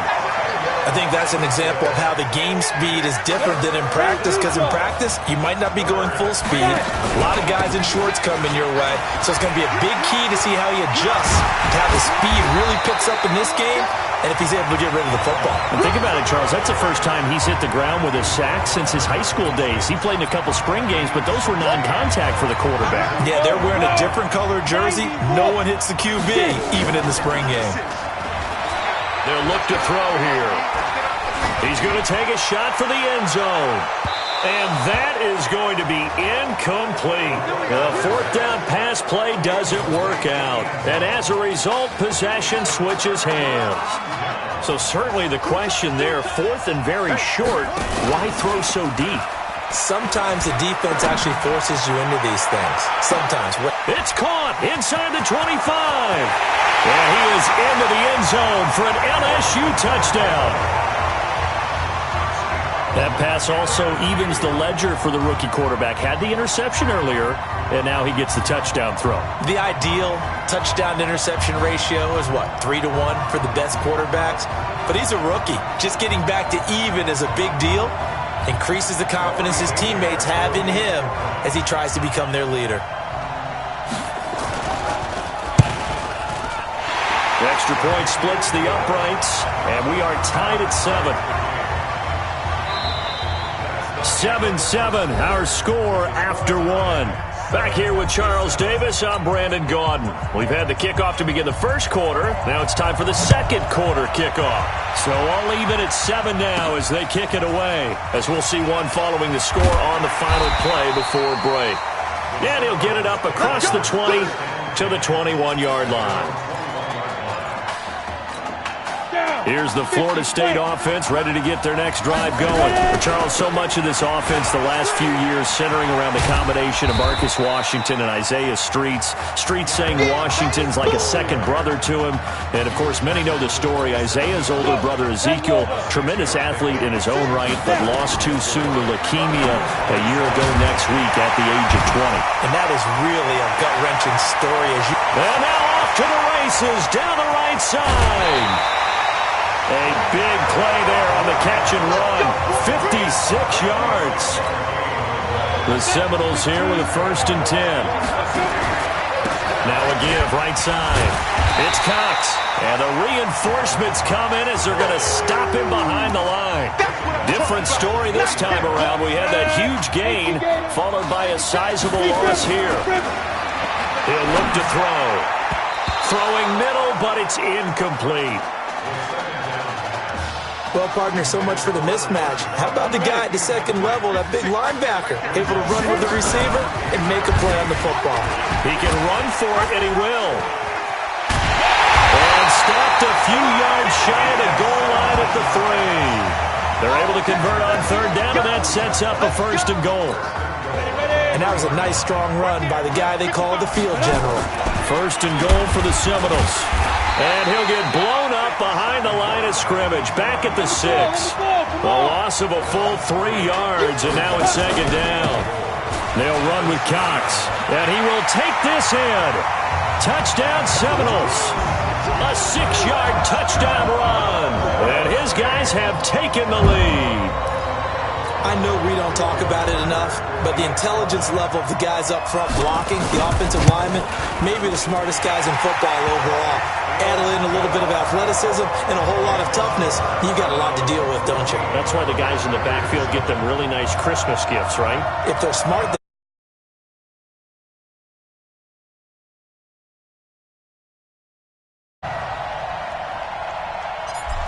I think that's an example of how the game speed is different than in practice, because in practice, you might not be going full speed. A lot of guys in shorts coming your way, so it's going to be a big key to see how he adjusts to how the speed really picks up in this game and if he's able to get rid of the football. And think about it, Charles. That's the first time he's hit the ground with a sack since his high school days. He played in a couple spring games, but those were non-contact for the quarterback. Yeah, they're wearing a different color jersey. No one hits the QB, even in the spring game. They'll look to throw here. He's going to take a shot for the end zone. And that is going to be incomplete. The fourth down pass play doesn't work out. And as a result, possession switches hands. So certainly the question there, fourth and very short, why throw so deep? Sometimes the defense actually forces you into these things. Sometimes. It's caught inside the 25. And he is into the end zone for an LSU touchdown. That pass also evens the ledger for the rookie quarterback. Had the interception earlier, and now he gets the touchdown throw. The ideal touchdown-interception ratio is what, 3-1 for the best quarterbacks? But he's a rookie. Just getting back to even is a big deal. Increases the confidence his teammates have in him as he tries to become their leader. The extra point splits the uprights, and we are tied at 7. 7-7, our score after 1. Back here with Charles Davis, I'm Brandon Gaudin. We've had the kickoff to begin the first quarter. Now it's time for the second quarter kickoff. So all even at 7 now as they kick it away, as we'll see one following the score on the final play before break. And he'll get it up across the 20 to the 21-yard line. Here's the Florida State offense ready to get their next drive going. But Charles, so much of this offense the last few years centering around the combination of Marcus Washington and Isaiah Streets. Streets saying Washington's like a second brother to him. And, of course, many know the story. Isaiah's older brother, Ezekiel, tremendous athlete in his own right, but lost too soon to leukemia a year ago next week at the age of 20. And that is really a gut-wrenching story. And now off to the races down the right side. A big play there on the catch and run. 56 yards. The Seminoles here with a 1st and 10. Now a give right side. It's Cox. And the reinforcements come in as they're going to stop him behind the line. Different story this time around. We had that huge gain followed by a sizable loss here. He'll look to throw. Throwing middle, but it's incomplete. Well, partner, so much for the mismatch. How about the guy at the second level, that big linebacker, able to run with the receiver and make a play on the football? He can run for it, and he will. And stopped a few yards shy of the goal line at the 3. They're able to convert on 3rd down, and that sets up a 1st and goal. And that was a nice, strong run by the guy they call the field general. 1st and goal for the Seminoles. And he'll get blown up behind the line of scrimmage. Back at the 6. A loss of a full 3 yards, and now it's 2nd down. They'll run with Cox. And he will take this in. Touchdown Seminoles. A 6-yard touchdown run. And his guys have taken the lead. I know we don't talk about it enough, but the intelligence level of the guys up front blocking, the offensive linemen, maybe the smartest guys in football overall. Add in a little bit of athleticism and a whole lot of toughness, you got a lot to deal with, don't you? That's why the guys in the backfield get them really nice Christmas gifts, right? If they're smart,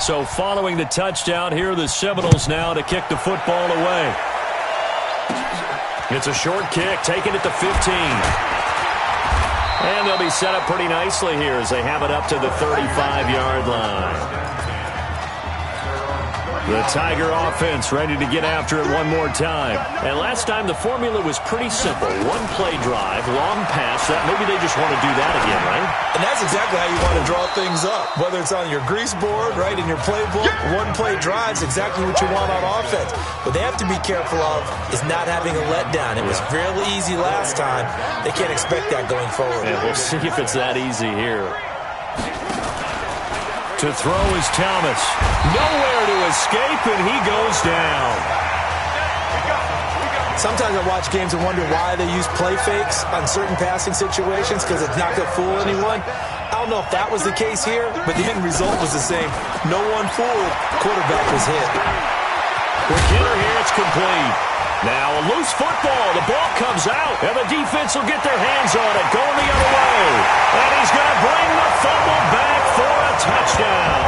So following the touchdown, here are the Seminoles now to kick the football away. It's a short kick, taking it to 15. And they'll be set up pretty nicely here as they have it up to the 35-yard line. The Tiger offense ready to get after it one more time. And last time the formula was pretty simple. One-play drive, long pass. That maybe they just want to do that again, right? And that's exactly how you want to draw things up. Whether it's on your grease board, right, in your playbook, one-play drive's exactly what you want on offense. What they have to be careful of is not having a letdown. It was fairly easy last time. They can't expect that going forward. Yeah, we'll see if it's that easy here. To throw is Thomas. Nowhere to escape, and he goes down. Sometimes I watch games and wonder why they use play fakes on certain passing situations because it's not going to fool anyone. I don't know if that was the case here, but the end result was the same. No one fooled. Quarterback was hit. Quick hitter here, it's complete. Now a loose football. The ball comes out, and the defense will get their hands on it, going the other way. And he's going to bring the fumble back for a touchdown.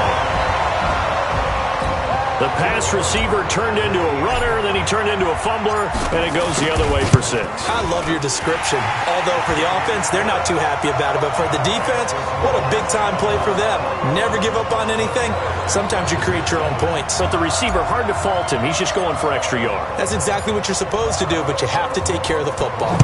The pass receiver turned into a runner, then he turned into a fumbler, and it goes the other way for 6. I love your description. Although for the offense, they're not too happy about it. But for the defense, what a big-time play for them. Never give up on anything. Sometimes you create your own points. But the receiver, hard to fault him. He's just going for extra yards. That's exactly what you're supposed to do, but you have to take care of the football.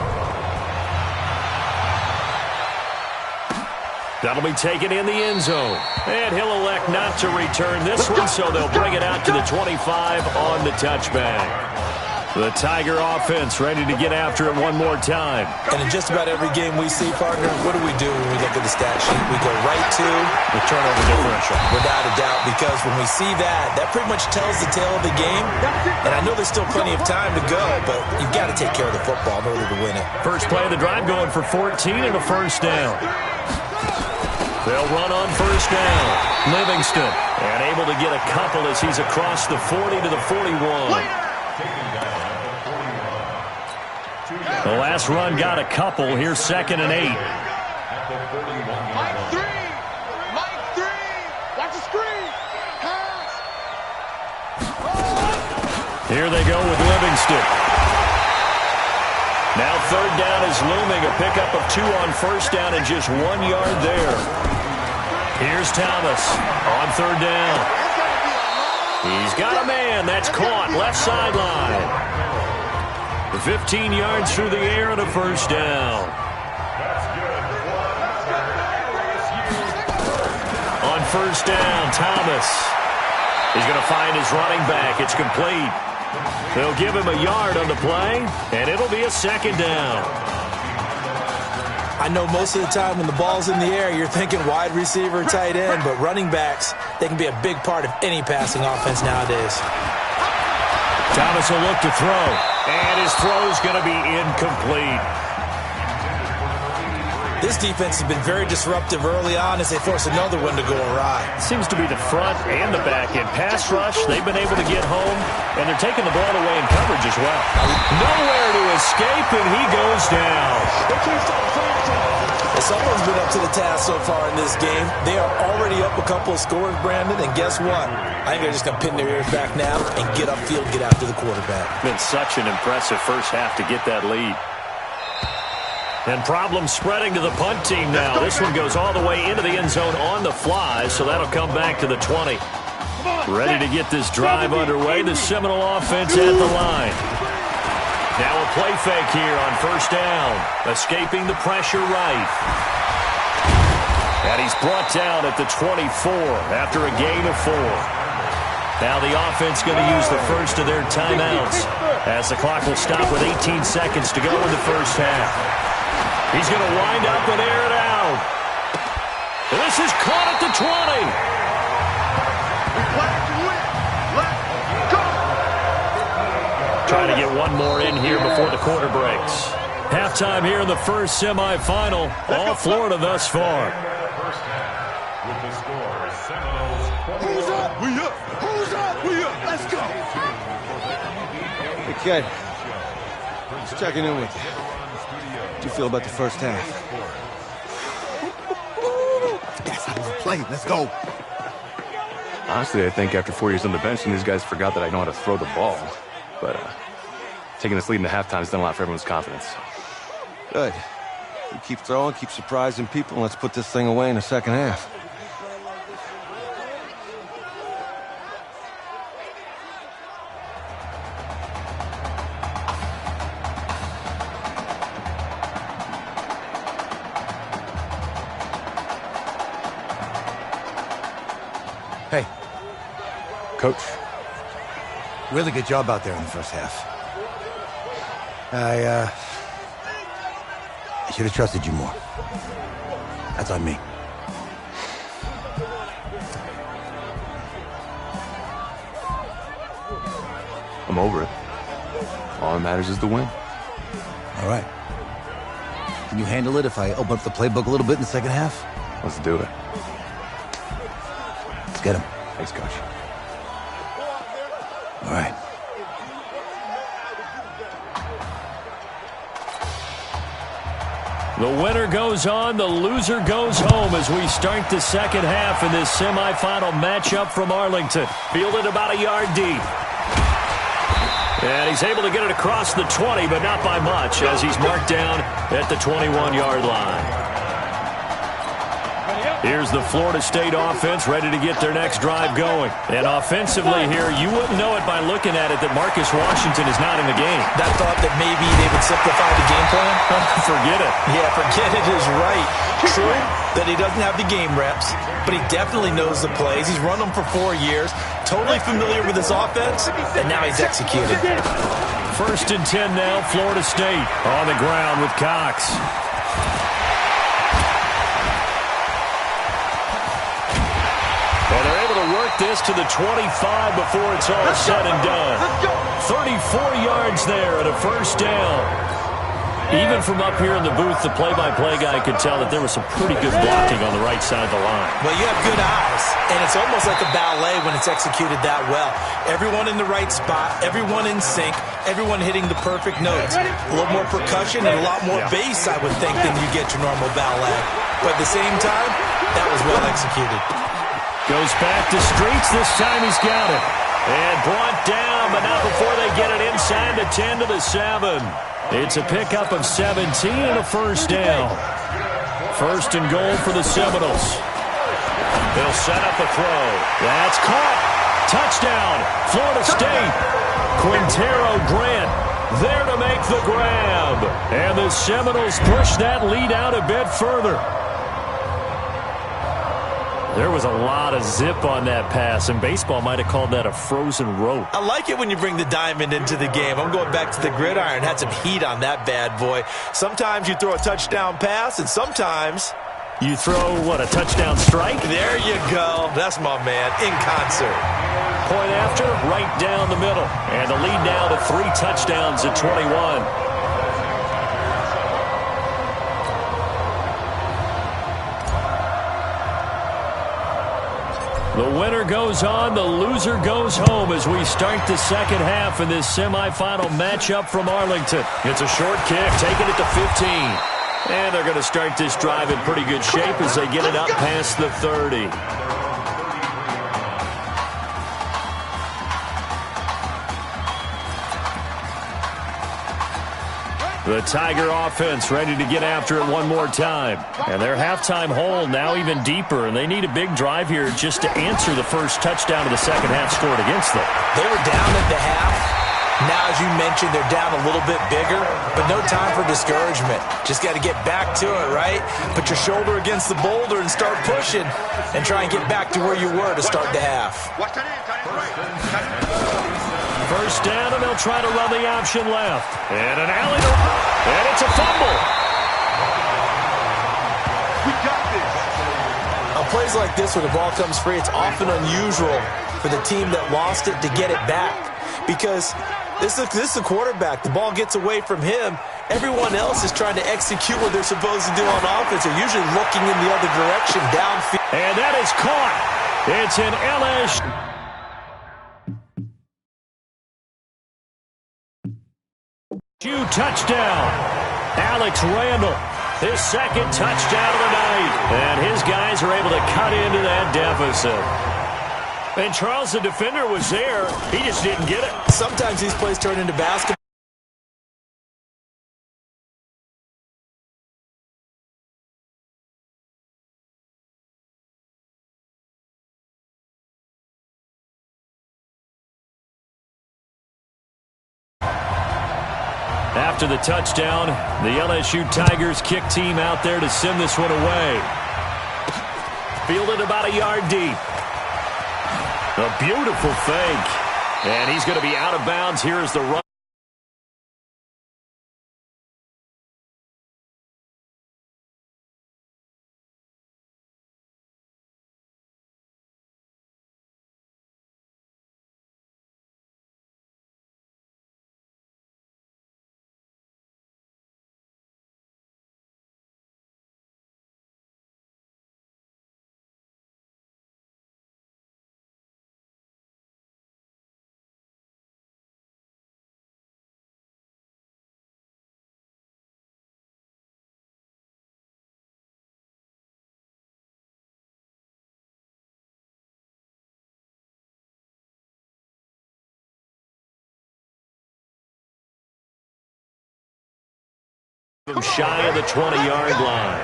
That'll be taken in the end zone. And he'll elect not to return this one, so they'll bring it out to the 25 on the touchback. The Tiger offense ready to get after it one more time. And in just about every game we see, partner, what do we do when we look at the stat sheet? We go right to the turnover differential. Without a doubt, because when we see that, that pretty much tells the tale of the game. And I know there's still plenty of time to go, but you've got to take care of the football in order to win it. First play of the drive going for 14 and a first down. They'll run on first down. Livingston, and able to get a couple as he's across the 40 to the 41. The last run got a couple. Here's 2nd and 8. Mike 3. Watch the screen. Here they go with Livingston. Now 3rd down is looming. A pickup of 2 on first down and just 1 yard there. Here's Thomas on 3rd down. He's got a man. That's caught. Left sideline. 15 yards through the air and a first down. On first down, Thomas is going to find his running back. It's complete. They'll give him a yard on the play, and it'll be a 2nd down. I know most of the time when the ball's in the air, you're thinking wide receiver, tight end, but running backs, they can be a big part of any passing offense nowadays. Thomas will look to throw, and his throw's going to be incomplete. This defense has been very disruptive early on as they force another one to go awry. Seems to be the front and the back end. Pass rush, they've been able to get home, and they're taking the ball away in coverage as well. Nowhere to escape, and he goes down. Someone's been up to the task so far in this game. They are already up a couple of scores, Brandon, and guess what? I think they're just going to pin their ears back now and get upfield, get after the quarterback. Been such an impressive first half to get that lead. And problems spreading to the punt team now. This one goes all the way into the end zone on the fly, so that'll come back to the 20. Ready to get this drive underway. The Seminole offense at the line. Now a play fake here on first down. Escaping the pressure right. And he's brought down at the 24 after a gain of 4. Now the offense going to use the first of their timeouts as the clock will stop with 18 seconds to go in the first half. He's going to wind up and air it out. This is caught at the 20. Trying to get one more in here before the quarter breaks. Halftime here in the first semifinal. All Florida thus far. With the score, Seminoles. Who's up? We up. Who's up? We up. Let's go. Hey, kid. Just checking in with you. How do you feel about the first half? That's how we play. Let's go. Honestly, I think after 4 years on the bench, and these guys forgot that I know how to throw the ball. But taking this lead into halftime has done a lot for everyone's confidence. Good. You keep throwing, keep surprising people, and let's put this thing away in the second half. Hey. Coach. Really good job out there in the first half. I should have trusted you more. That's on me. I'm over it. All that matters is the win. All right. Can you handle it if I open up the playbook a little bit in the second half? Let's do it. Let's get him. Thanks, Coach. All right. The winner goes on, the loser goes home as we start the second half in this semifinal matchup from Arlington. Fielded about a yard deep. And he's able to get it across the 20, but not by much, as he's marked down at the 21-yard line. Here's the Florida State offense ready to get their next drive going. And offensively here, you wouldn't know it by looking at it that Marcus Washington is not in the game. That thought that maybe they would simplify the game plan? Forget it. Yeah, forget it is right. True that he doesn't have the game reps, but he definitely knows the plays. He's run them for 4 years, totally familiar with his offense, and now he's executed. 1st and 10 now, Florida State on the ground with Cox. And they're able to work this to the 25 before it's all said and done. 34 yards there and a first down. Even from up here in the booth, the play-by-play guy could tell that there was some pretty good blocking on the right side of the line. Well, you have good eyes, and it's almost like a ballet when it's executed that well. Everyone in the right spot, everyone in sync, everyone hitting the perfect notes. A little more percussion and a lot more bass, I would think, than you get your normal ballet. But at the same time, that was well executed. Goes back to Streets. This time he's got it. And brought down, but not before they get it inside the 10 to the 7. It's a pickup of 17 and a first down. 1st and goal for the Seminoles. They'll set up a throw. That's caught. Touchdown, Florida State. Quintero Grant there to make the grab. And the Seminoles push that lead out a bit further. There was a lot of zip on that pass, and baseball might have called that a frozen rope. I like it when you bring the diamond into the game. I'm going back to the gridiron. Had some heat on that bad boy. Sometimes you throw a touchdown pass, and sometimes you throw, what, a touchdown strike? There you go. That's my man, in concert. Point after, right down the middle. And the lead now to 3 touchdowns at 21. The winner goes on, the loser goes home as we start the second half in this semifinal matchup from Arlington. It's a short kick, taking it to 15. And they're going to start this drive in pretty good shape as they get it up past the 30. The Tiger offense ready to get after it one more time. And their halftime hole now even deeper, and they need a big drive here just to answer the first touchdown of the second half scored against them. They were down at the half. Now, as you mentioned, they're down a little bit bigger, but no time for discouragement. Just got to get back to it, right? Put your shoulder against the boulder and start pushing and try and get back to where you were to start the half. First down, and they'll try to run the option left. And an alley, and it's a fumble. We got this. On plays like this, when the ball comes free, it's often unusual for the team that lost it to get it back. Because this is a quarterback. The ball gets away from him. Everyone else is trying to execute what they're supposed to do on offense. They're usually looking in the other direction, downfield. And that is caught. It's an LSU. Touchdown. Alex Randall, his second touchdown of the night. And his guys are able to cut into that deficit. And Charles, the defender, was there. He just didn't get it. Sometimes these plays turn into basketball. After the touchdown, the LSU Tigers kick team out there to send this one away. Fielded about a yard deep. A beautiful fake. And he's going to be out of bounds. Here is the run. Shy of the 20-yard line.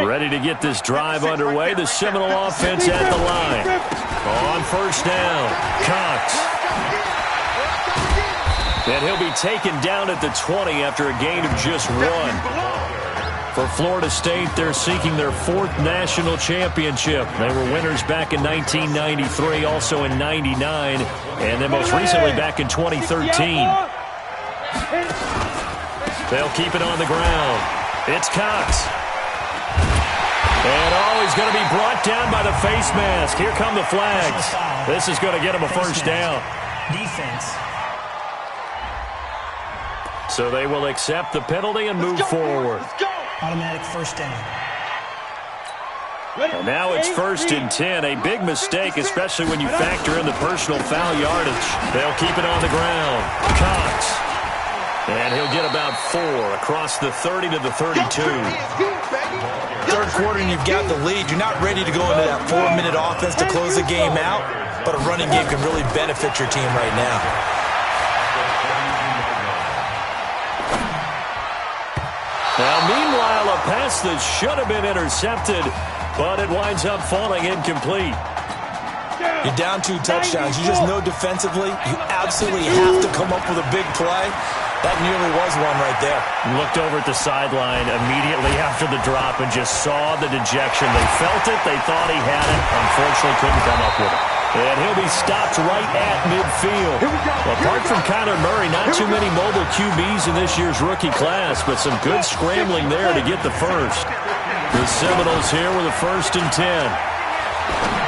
Ready to get this drive underway. The Seminole offense at the line. On first down, Cox. And he'll be taken down at the 20 after a gain of just 1. For Florida State, they're seeking their 4th national championship. They were winners back in 1993, also in 99, and then most recently back in 2013. They'll keep it on the ground. It's Cox. And he's going to be brought down by the face mask. Here come the flags. This is going to get him a first down. Defense. So they will accept the penalty and move forward. Automatic first down. And now it's 1st and 10. A big mistake, especially when you factor in the personal foul yardage. They'll keep it on the ground. Cox. And he'll get about 4 across the 30 to the 32. Third quarter and you've got the lead. You're not ready to go into that 4-minute offense to close the game out, but a running game can really benefit your team right now. Now, meanwhile, a pass that should have been intercepted, but it winds up falling incomplete. You're down 2 touchdowns. You just know defensively you absolutely have to come up with a big play. That nearly was one right there. Looked over at the sideline immediately after the drop and just saw the dejection. They felt it. They thought he had it. Unfortunately, couldn't come up with it. And he'll be stopped right at midfield. Apart from Kyler Murray, not too many mobile QBs in this year's rookie class, but some good scrambling there to get the first. The Seminoles here with a 1st and 10.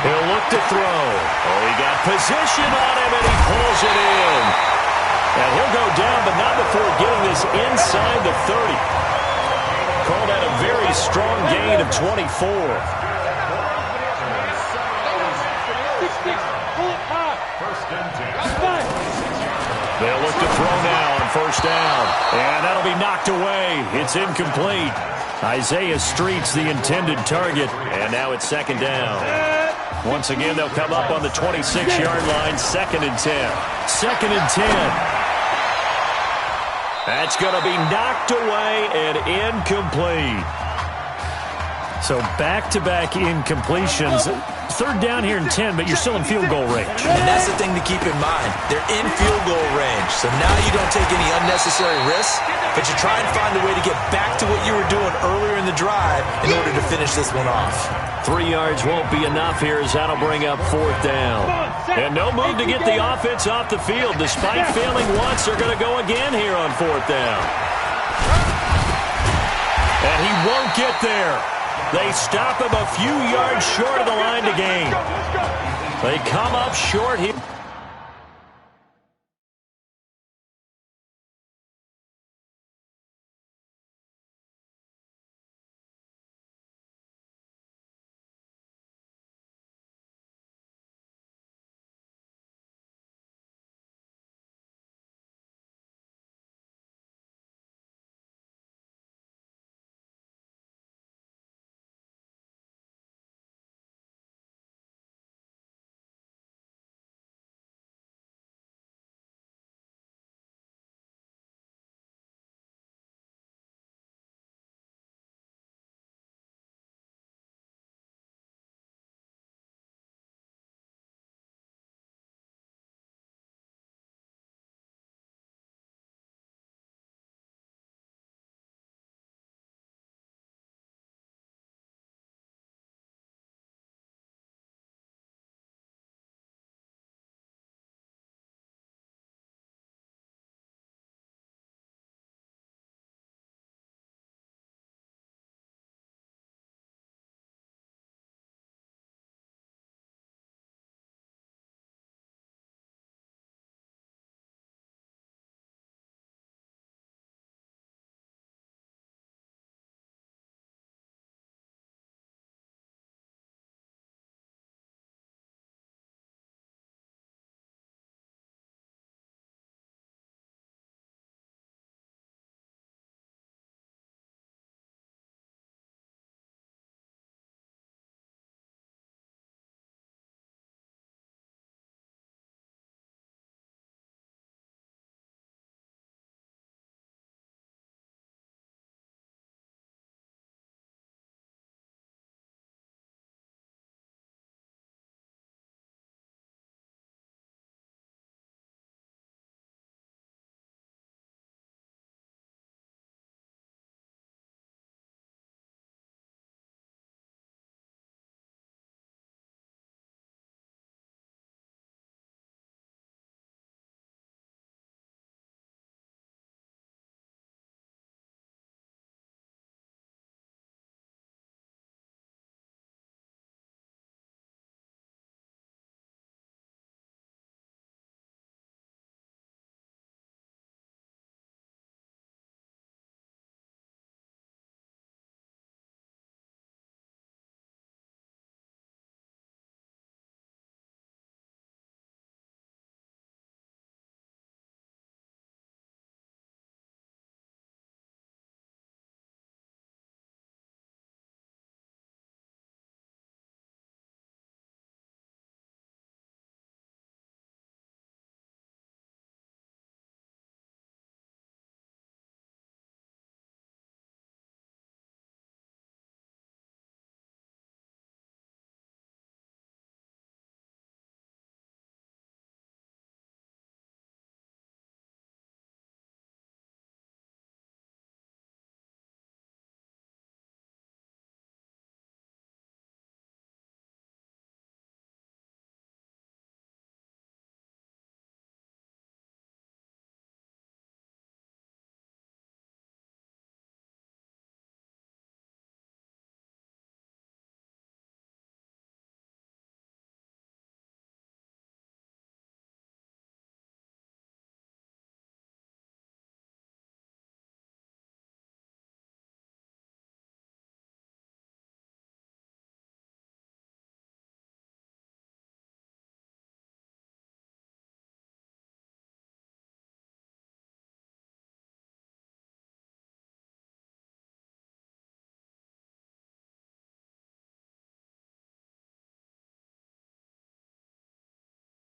He'll look to throw. Oh, he got position on him, and he pulls it in. And he'll go down, but not before getting this inside the 30. Call that a very strong gain of 24. They'll look to throw now on first down. And that'll be knocked away. It's incomplete. Isaiah Street's the intended target. And now it's 2nd down. Once again, they'll come up on the 26-yard line. 2nd and 10. 2nd and 10. That's going to be knocked away and incomplete. So back-to-back incompletions. 3rd down here and 10, but you're still in field goal range. And that's the thing to keep in mind. They're in field goal range. So now you don't take any unnecessary risks, but you try and find a way to get back to what you were doing earlier in the drive in order to finish this one off. 3 yards won't be enough here as that'll bring up 4th down. And no move to get the offense off the field. Despite failing once, they're going to go again here on 4th down. And he won't get there. They stop him a few yards short of the line to gain. They come up short here.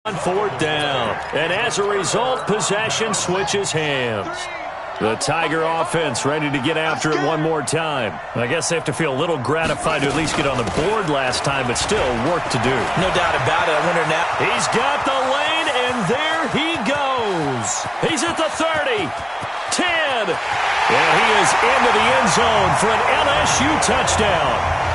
On fourth down. And as a result, possession switches hands. The Tiger offense ready to get after it one more time. I guess they have to feel a little gratified to at least get on the board last time, but still work to do. No doubt about it. I wonder now. He's got the lane, and there he goes. He's at the 30, 10, and he is into the end zone for an LSU touchdown.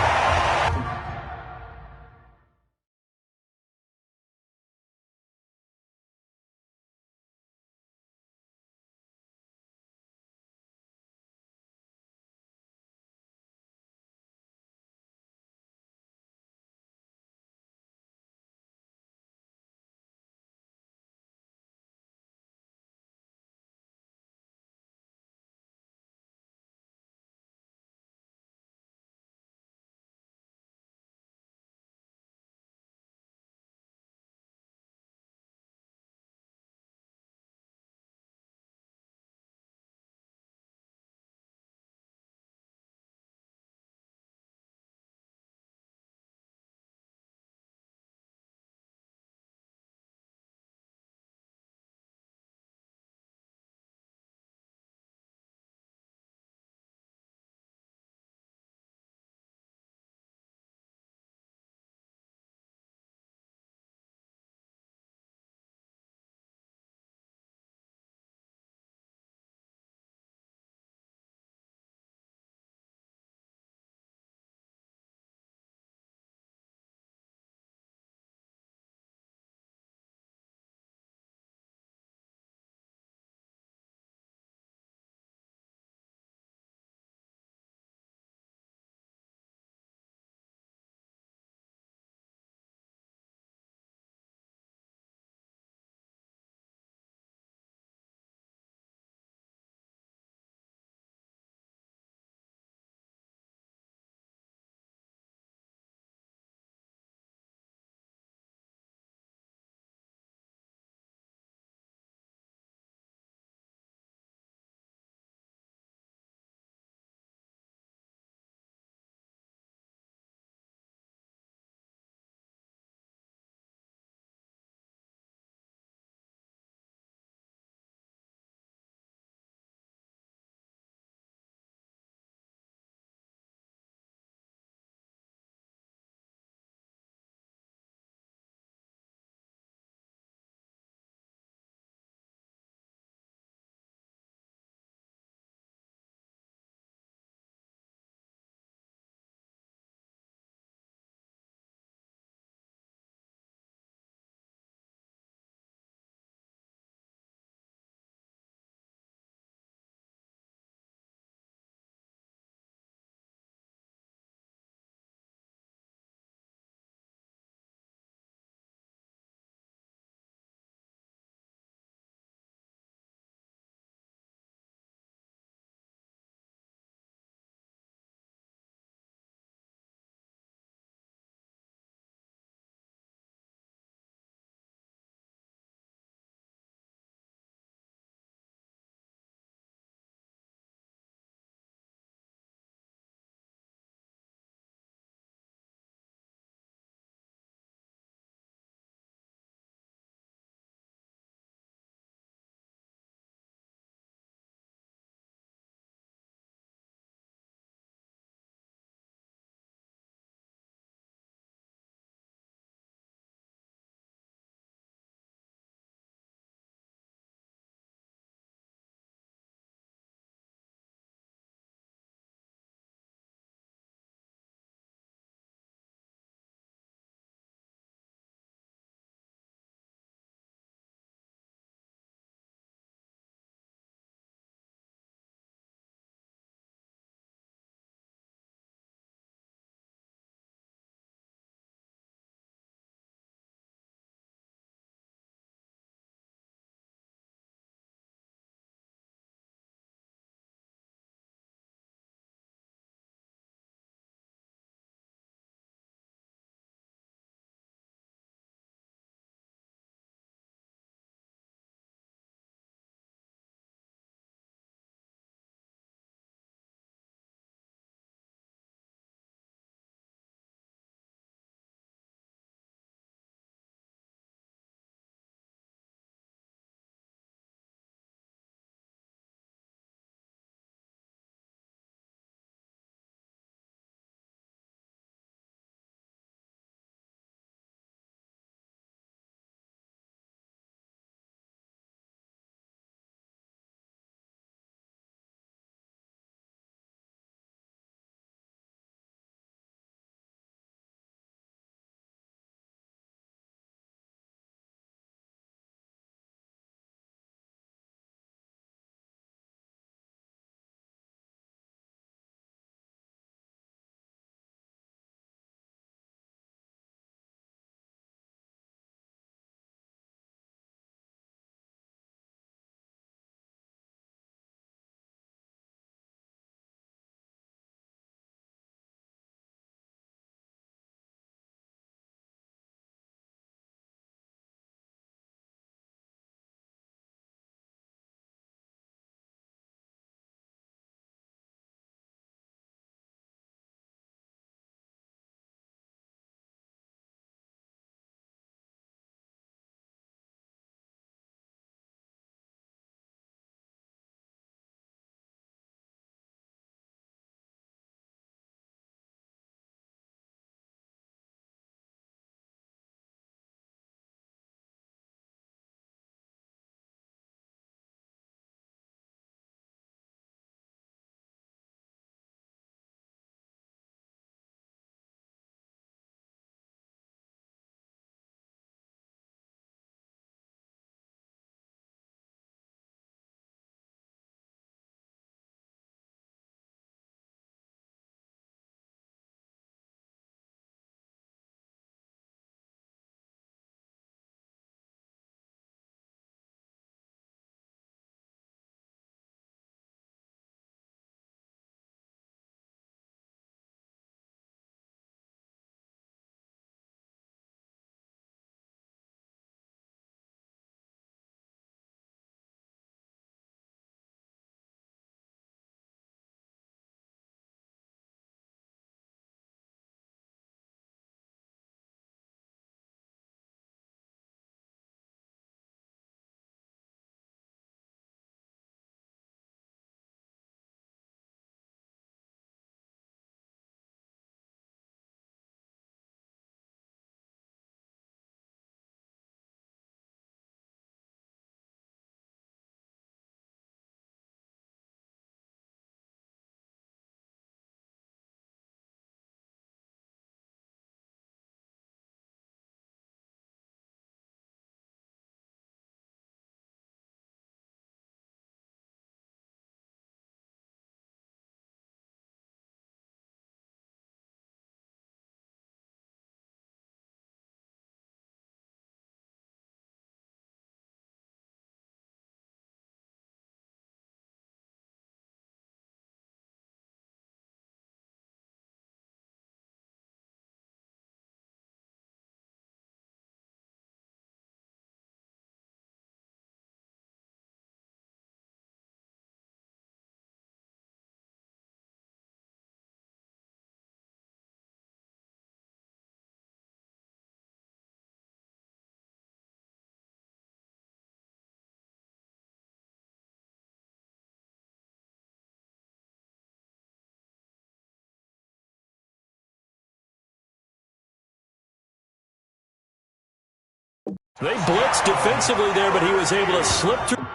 They blitzed defensively there, but he was able to slip through.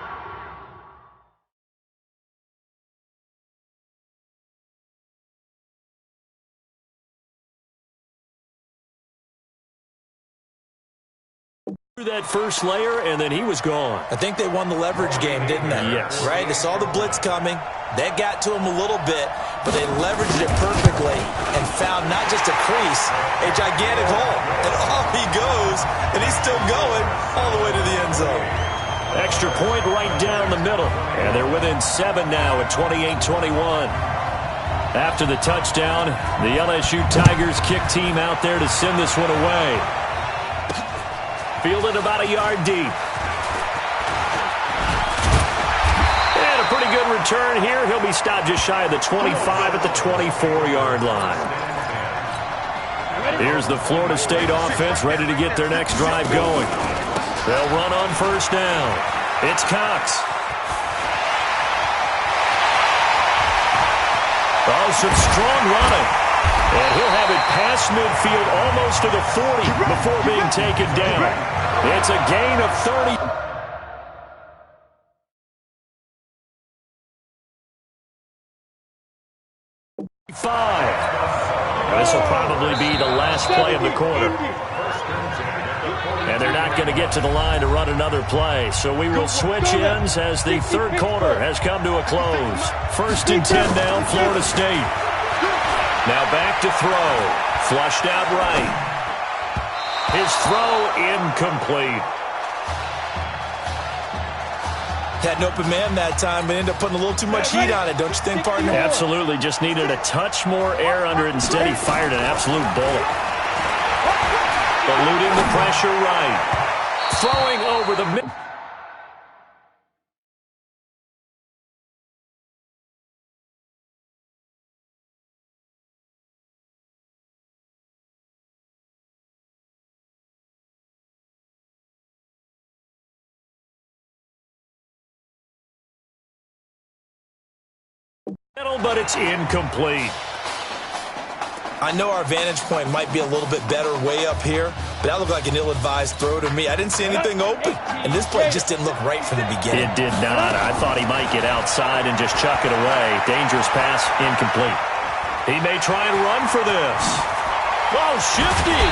That first layer, and then he was gone. I think they won the leverage game, didn't they? Yes. Right? They saw the blitz coming. That got to him a little bit, but they leveraged it perfectly and found not just a crease, a gigantic hole. And off he goes, and he's still going all the way to the end zone. Extra point right down the middle. And they're within 7 now at 28-21. After the touchdown, the LSU Tigers kick team out there to send this one away. Fielded about a yard deep. And a pretty good return here. He'll be stopped just shy of the 25 at the 24-yard line. Here's the Florida State offense ready to get their next drive going. They'll run on first down. It's Cox. Oh, some strong running. And he'll have it past midfield almost to the 40 before being taken down. It's a gain of 30. This will probably be the last play of the quarter. And they're not going to get to the line to run another play. So we will switch ends as the third quarter has come to a close. 1st and 10 down, Florida State. Now back to throw. Flushed out right. His throw incomplete. Had an open man that time, but ended up putting a little too much heat on it, don't you think, partner? Absolutely. Just needed a touch more air under it. Instead, he fired an absolute bullet. Eluding the pressure right. Throwing over the mid. But it's incomplete. I know our vantage point might be a little bit better way up here, but that looked like an ill-advised throw to me. I didn't see anything open, and this play just didn't look right from the beginning. It did not. I thought he might get outside and just chuck it away. Dangerous pass, incomplete. He may try and run for this. Oh, shifty.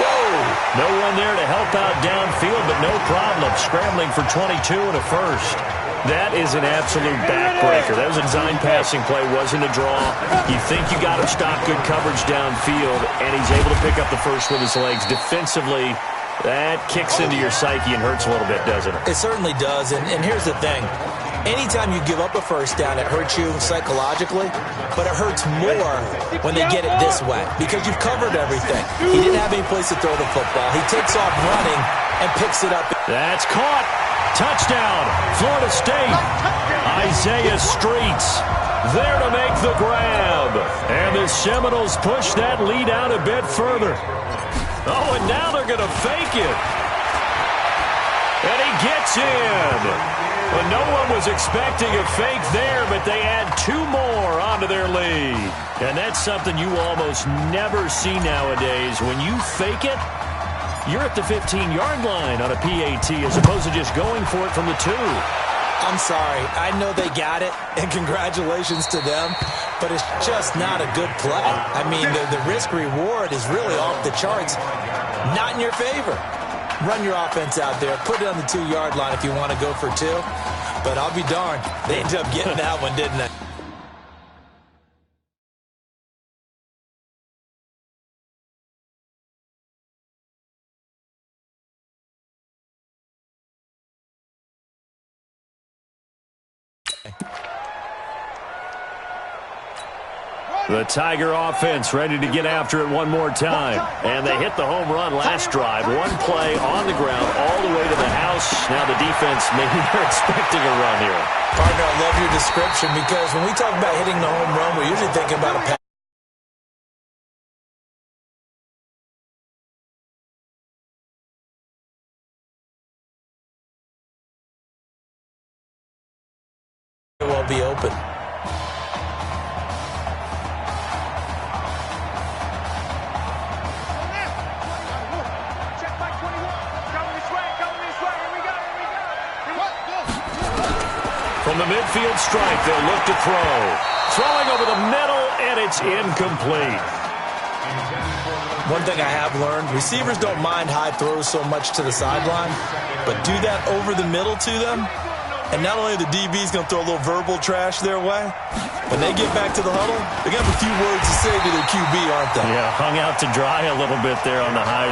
Whoa. No one there to help out downfield, but no problem. Scrambling for 22 and a first. That is an absolute backbreaker. That was a design passing play, wasn't a draw. You think you got him stop good coverage downfield, and he's able to pick up the first with his legs. Defensively, that kicks into your psyche and hurts a little bit, doesn't it? It certainly does, and here's the thing. Anytime you give up a first down, it hurts you psychologically, but it hurts more when they get it this way because you've covered everything. He didn't have any place to throw the football. He takes off running and picks it up. That's caught. Touchdown, Florida State. Isaiah Streets there to make the grab. And the Seminoles push that lead out a bit further. Oh, and now they're going to fake it. And he gets in. Well, no one was expecting a fake there, but they add 2 more onto their lead. And that's something you almost never see nowadays. When you fake it, you're at the 15-yard line on a PAT as opposed to just going for it from the 2. I'm sorry. I know they got it, and congratulations to them, but it's just not a good play. I mean, the risk-reward is really off the charts. Not in your favor. Run your offense out there. Put it on the 2-yard line if you want to go for 2. But I'll be darned. They ended up getting that one, didn't they? The Tiger offense ready to get after it one more time. And they hit the home run last drive. One play on the ground all the way to the house. Now the defense, maybe they're expecting a run here. Partner, I love your description because when we talk about hitting the home run, we're usually thinking about a pass. Will be open. From the midfield stripe, they'll look to throw. Throwing over the middle, and it's incomplete. One thing I have learned, receivers don't mind high throws so much to the sideline, but do that over the middle to them, and not only the DB's going to throw a little verbal trash their way, when they get back to the huddle, they're going to have a few words to say to their QB, aren't they? Yeah, hung out to dry a little bit there on the high.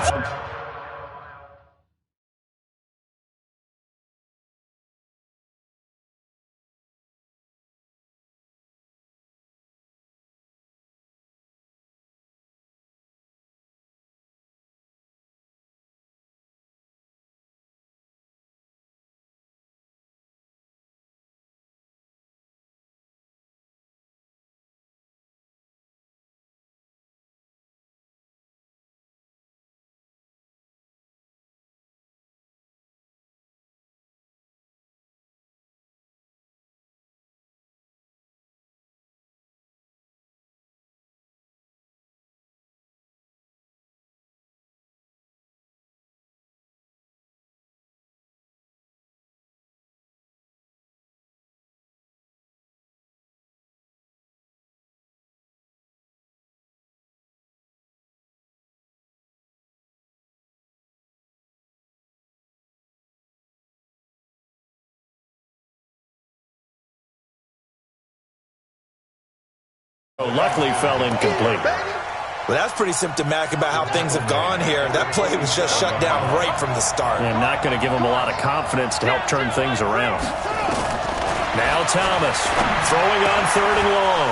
Luckily fell incomplete. Well, that's pretty symptomatic about how things have gone here. That play was just shut down right from the start. And not going to give them a lot of confidence to help turn things around. Now Thomas throwing on 3rd and long.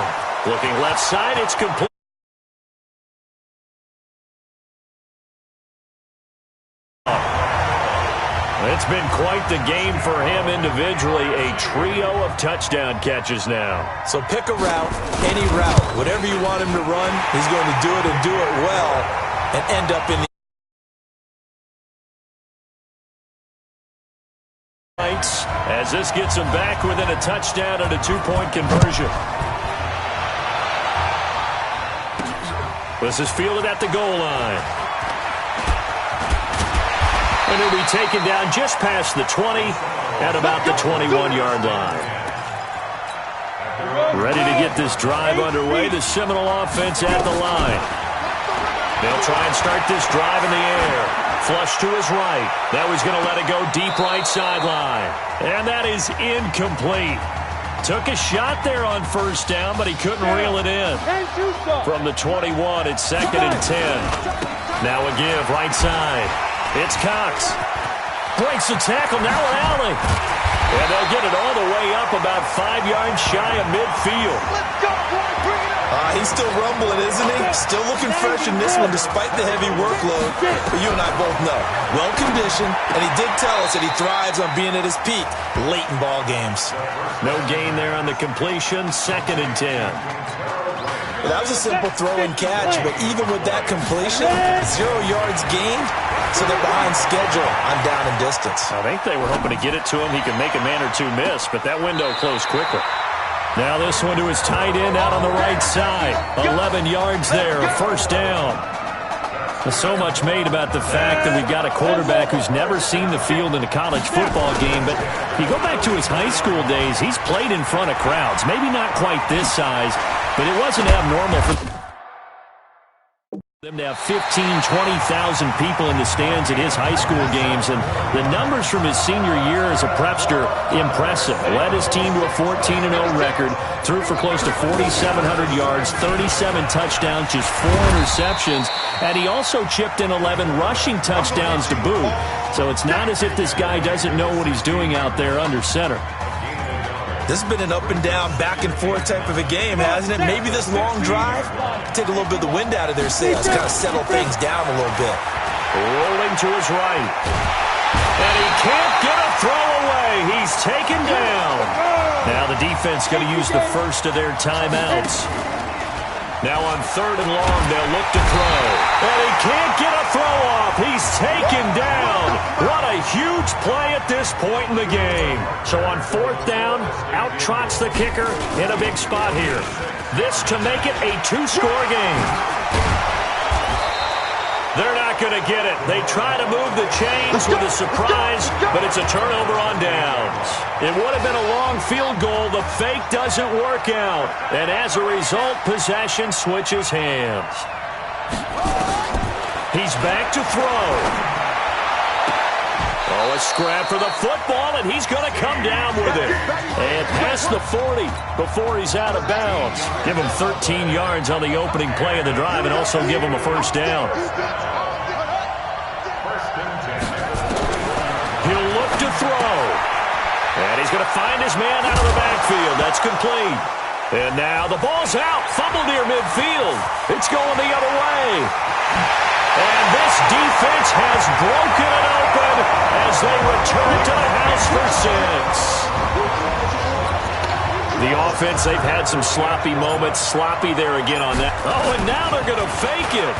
Looking left side, it's complete. It's been quite the game for him individually. A trio of touchdown catches now. So pick a route, any route. Whatever you want him to run, he's going to do it and do it well and end up in the as this gets him back within a touchdown and a 2-point conversion. This is fielded at the goal line. And he'll be taken down just past the 20 at about the 21-yard line. Ready to get this drive underway. The Seminole offense at the line. They'll try and start this drive in the air. Flush to his right. Now he's going to let it go deep right sideline. And that is incomplete. Took a shot there on 1st down, but he couldn't reel it in. From the 21, it's 2nd and 10. Now a give right side. It's Cox. Breaks the tackle, now an alley. And they'll get it all the way up about 5 yards shy of midfield. He's still rumbling, isn't he? Still looking fresh in this one despite the heavy workload. But you and I both know, well-conditioned, and he did tell us that he thrives on being at his peak late in ball games. No gain there on the completion, 2nd and 10. Well, that was a simple throw and catch, but even with that completion, 0 yards gained, so they're behind schedule on down and distance. I think they were hoping to get it to him. He could make a man or two miss, but that window closed quickly. Now this one to his tight end out on the right side. 11 yards there, 1st down. There's so much made about the fact that we've got a quarterback who's never seen the field in a college football game, but you go back to his high school days, he's played in front of crowds. Maybe not quite this size, but it wasn't abnormal for them to have 15,000, 20,000 people in the stands at his high school games, and the numbers from his senior year as a prepster, impressive. Led his team to a 14-0 record, threw for close to 4,700 yards, 37 touchdowns, just 4 interceptions, and he also chipped in 11 rushing touchdowns to boot. So it's not as if this guy doesn't know what he's doing out there under center. This has been an up-and-down, back-and-forth type of a game, hasn't it? Maybe this long drive take a little bit of the wind out of their sails, kind of settle things down a little bit. Rolling to his right. And he can't get a throw away. He's taken down. Now the defense going to use the first of their timeouts. Now on 3rd and long, they'll look to throw. And he can't get a throw off. He's taken down. What a huge play at this point in the game. So on 4th down, out trots the kicker in a big spot here. This to make it a 2-score game. They're not going to get it. They try to move the chains with a surprise, but it's a turnover on downs. It would have been a long field goal. The fake doesn't work out. And as a result, possession switches hands. He's back to throw. Oh, a scrap for the football, and he's going to come down with it. And past the 40 before he's out of bounds. Give him 13 yards on the opening play of the drive and also give him a first down. He'll look to throw. And he's going to find his man out of the backfield. That's complete. And now the ball's out. Fumble near midfield. It's going the other way. And this defense has broken it open as they return to the house for 6. The offense, they've had some sloppy moments. Sloppy there again on that. Oh, and now they're going to fake it.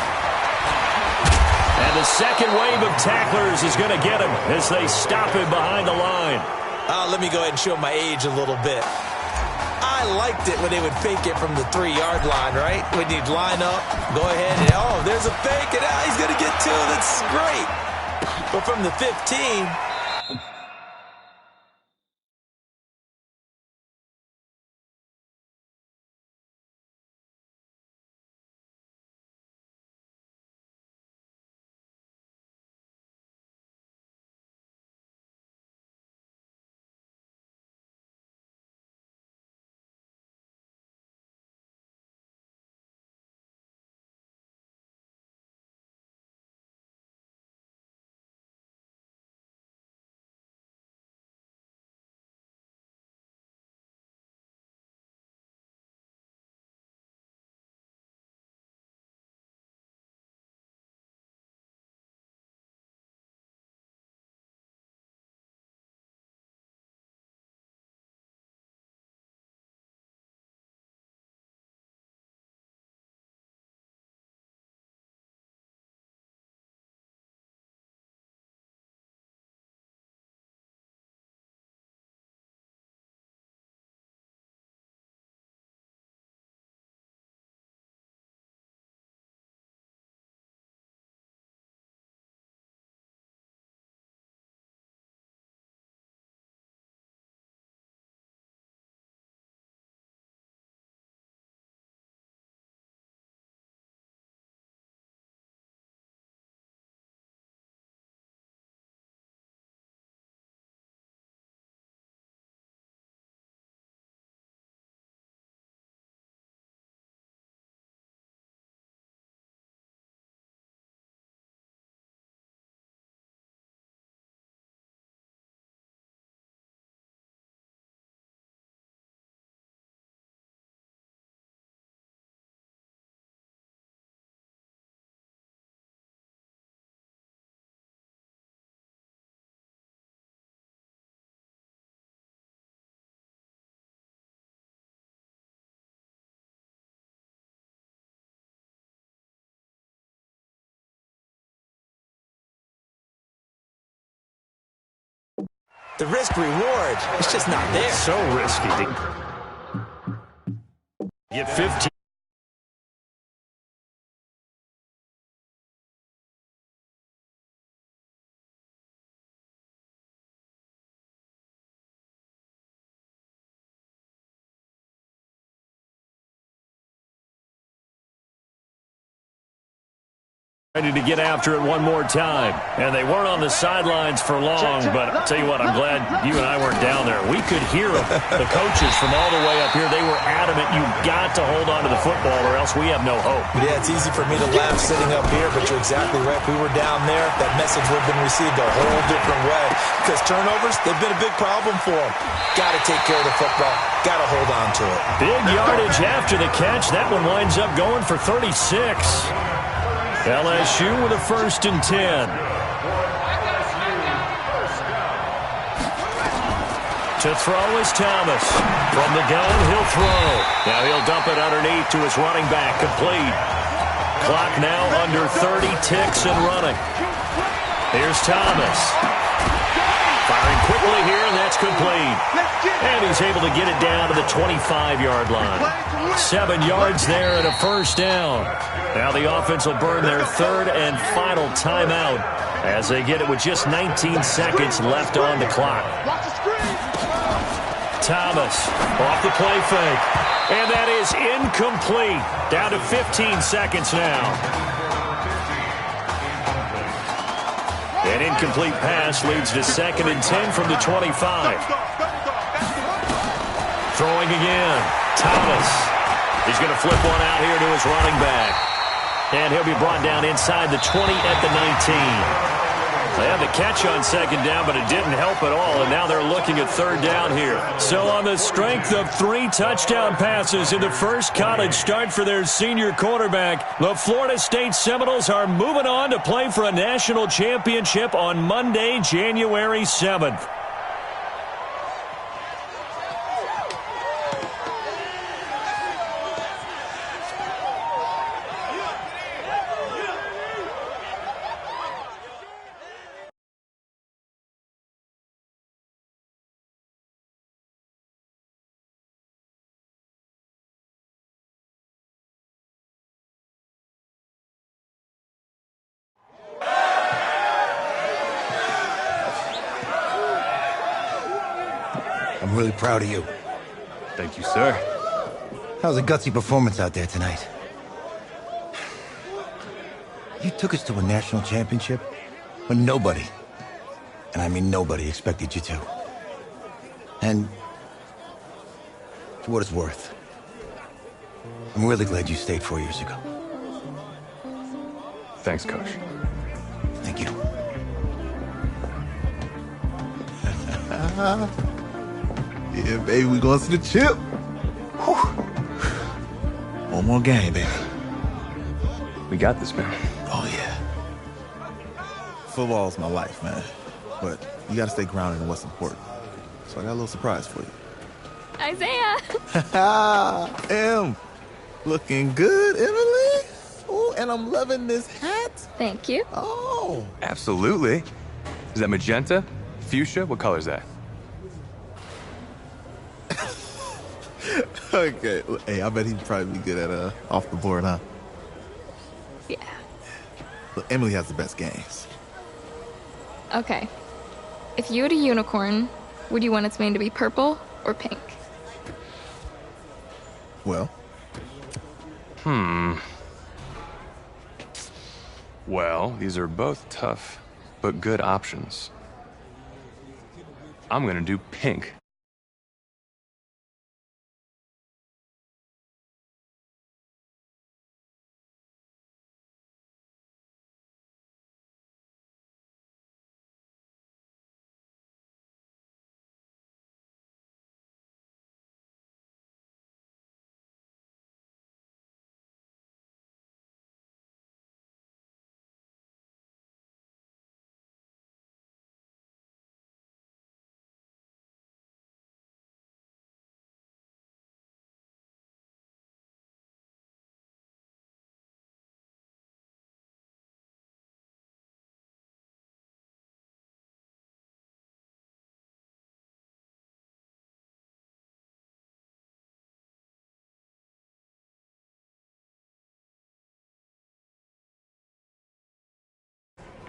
And the second wave of tacklers is going to get him as they stop him behind the line. Let me go ahead and show my age a little bit. I liked it when they would fake it from the 3-yard line, right? When you'd line up, go ahead, and oh, there's a fake, and he's going to get 2. That's great. But from the 15... The risk-reward, it's just not there. So risky. Get 15. Ready to get after it one more time. And they weren't on the sidelines for long, but I'll tell you what, I'm glad you and I weren't down there. We could hear them, the coaches from all the way up here. They were adamant, you've got to hold on to the football or else we have no hope. Yeah, it's easy for me to laugh sitting up here, but you're exactly right. If we were down there, that message would have been received a whole different way. Because turnovers, they've been a big problem for them. Got to take care of the football. Got to hold on to it. Big yardage after the catch. That one winds up going for 36. LSU with a 1st and 10. To throw is Thomas. From the gun, he'll throw. Now he'll dump it underneath to his running back. Complete. Clock now under 30 ticks and running. Here's Thomas. Firing quickly here, and that's complete. And he's able to get it down to the 25-yard line. 7 yards there and a first down. Now the offense will burn their third and final timeout as they get it with just 19 seconds left on the clock. Thomas off the play fake. And that is incomplete. Down to 15 seconds now. An incomplete pass leads to 2nd and 10 from the 25. Throwing again. Thomas. He's going to flip one out here to his running back. And he'll be brought down inside the 20 at the 19. They had the catch on 2nd down, but it didn't help at all, and now they're looking at 3rd down here. So on the strength of 3 touchdown passes in the first college start for their senior quarterback, the Florida State Seminoles are moving on to play for a national championship on Monday, January 7th. I'm really proud of you. Thank you, sir. That was a gutsy performance out there tonight. You took us to a national championship when nobody, and I mean nobody, expected you to. And for what it's worth, I'm really glad you stayed 4 years ago. Thanks, Coach. Thank you. Yeah, baby, we going to the chip. Whew. One more game, baby. We got this, man. Oh, yeah. Football's my life, man. But you got to stay grounded in what's important. So I got a little surprise for you. Isaiah! Looking good, Emily. Oh, and I'm loving this hat. Thank you. Oh. Absolutely. Is that magenta? Fuchsia? What color is that? Okay. Hey, I bet he'd probably be good at off the board, huh? Yeah. Look, Emily has the best games. Okay. If you had a unicorn, would you want its mane to be purple or pink? Well? Well, these are both tough, but good options. I'm gonna do pink.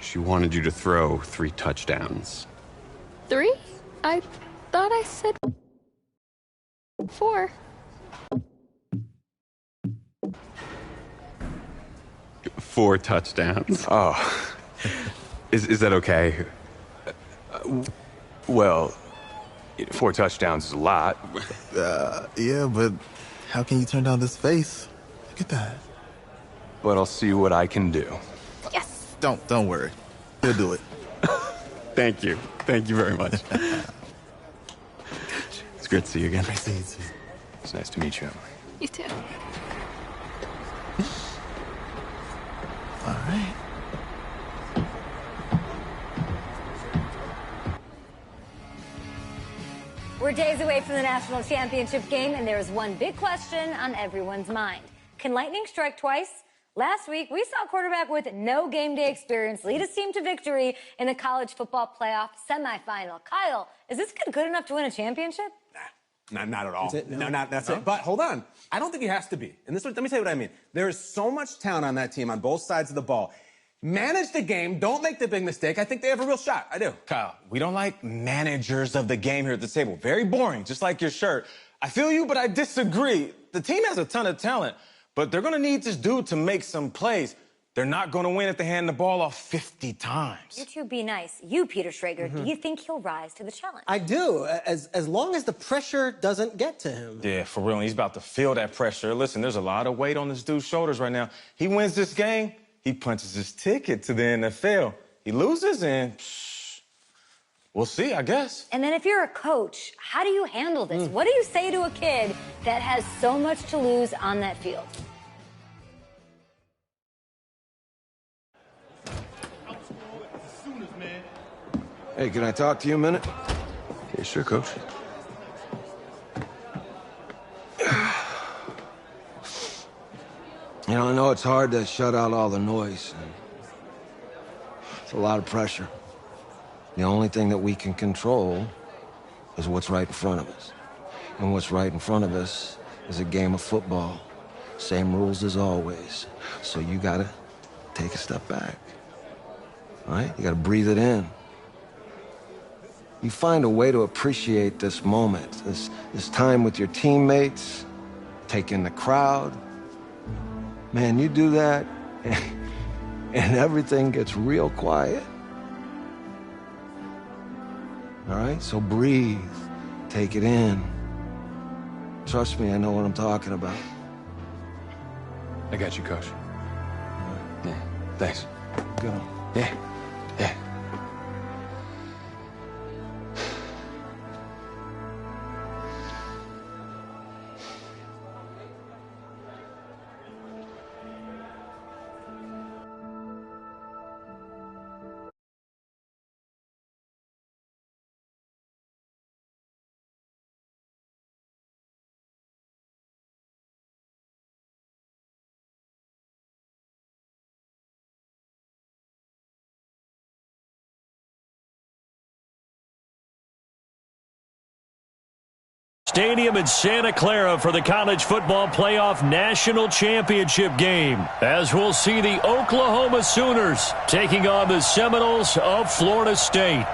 She wanted you to throw 3 touchdowns. 3? I thought I said 4. 4 touchdowns. Oh. Is that okay? Well, 4 touchdowns is a lot. Yeah, but how can you turn down this face? Look at that. But I'll see what I can do. Yes. Don't worry. He'll do it. Thank you. Thank you very much. It's great to see you again. Great to see you too. It's nice to meet you, Emily. You too. All right. We're days away from the national championship game, and there is one big question on everyone's mind. Can lightning strike twice? Last week, we saw a quarterback with no game day experience lead his team to victory in a college football playoff semifinal. Kyle, is this kid good enough to win a championship? Not at all. That's it? No, that's No? it. But hold on. I don't think he has to be. And let me tell you what I mean. There is so much talent on that team on both sides of the ball. Manage the game. Don't make the big mistake. I think they have a real shot. I do. Kyle, we don't like managers of the game here at the table. Very boring, just like your shirt. I feel you, but I disagree. The team has a ton of talent, but they're going to need this dude to make some plays. They're not going to win if they hand the ball off 50 times. You two be nice. You, Peter Schrager, do you think he'll rise to the challenge? I do, as long as the pressure doesn't get to him. Yeah, for real. And he's about to feel that pressure. Listen, there's a lot of weight on this dude's shoulders right now. He wins this game, he punches his ticket to the NFL. He loses, and we'll see, I guess. And then if you're a coach, how do you handle this? What do you say to a kid that has so much to lose on that field? Hey, can I talk to you a minute? Yeah, sure, Coach. You know, I know it's hard to shut out all the noise. It's a lot of pressure. The only thing that we can control is what's right in front of us. And what's right in front of us is a game of football. Same rules as always. So you gotta take a step back. All right? You gotta breathe it in. You find a way to appreciate this moment, this time with your teammates, take in the crowd. Man, you do that, and everything gets real quiet. All right? So breathe, take it in. Trust me, I know what I'm talking about. I got you, Coach. Yeah, thanks. Go. Yeah, yeah. Stadium in Santa Clara for the College Football Playoff National Championship game, as we'll see the Oklahoma Sooners taking on the Seminoles of Florida State.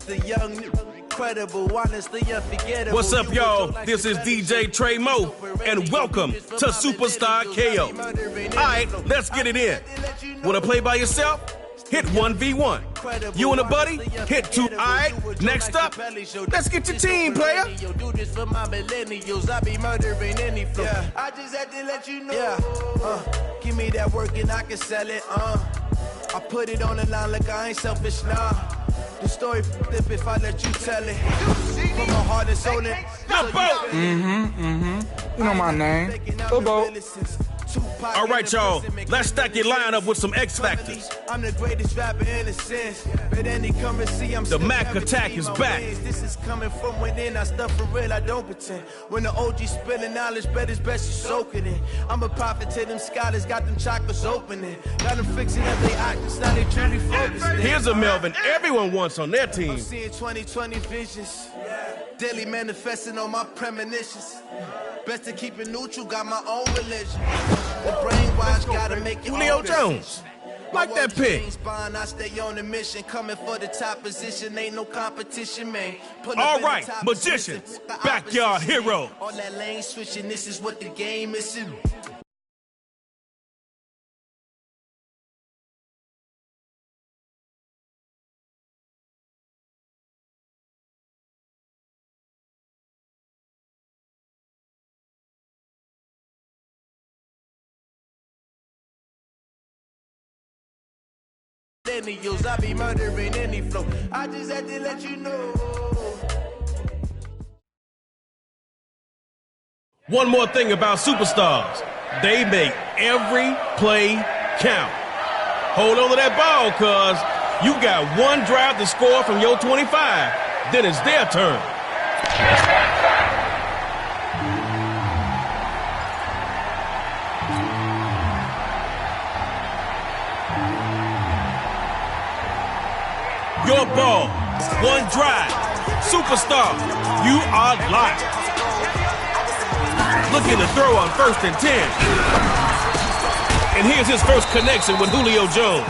The young, incredible, honestly unforgettable. What's up, y'all? This is DJ Trey Mo, and welcome to Superstar KO. All right, let's get it in. Want to play by yourself? Hit 1v1. You and a buddy? Hit 2. All right, next up, let's get your team, player. Do this for my millennials. I be murdering any flow. I just had to let you know. Give me that work and I can sell it. I put it on the line like I ain't selfish, nah. The story flip if I let you tell it. From my heart and soul in. You know my name. Lil Bo. All right, y'all. Let's stack your lineup with some X factors. I'm the greatest rapper in a sense. But any currency, I'm the Mac attack is back. This is coming from within. I stuff for real, I don't pretend. When the OG spilling knowledge, bet it's best you soak it in. I'm a prophet to them scholars, got them chakras opening. Got them fixing up they actors, now they truly focused. Here's a Melvin everyone wants on their team. I'm seeing 2020 visions. Daily manifesting on my premonitions. Best to keep it neutral, got my own religion. The brainwash gotta make it. Julio Jones. Like that pick. I stay on the mission, coming for the top position. Ain't no competition, man. All right, magicians, backyard hero. All that lane switching, this is what the game is. millennials. I be murdering any flow. I just had to let you know. One more thing about superstars. They make every play count. Hold on to that ball, cuz you got one drive to score from your 25. Then it's their turn. Your ball, one drive. Superstar, you are live. Looking to throw on 1st and 10. And here's his first connection with Julio Jones.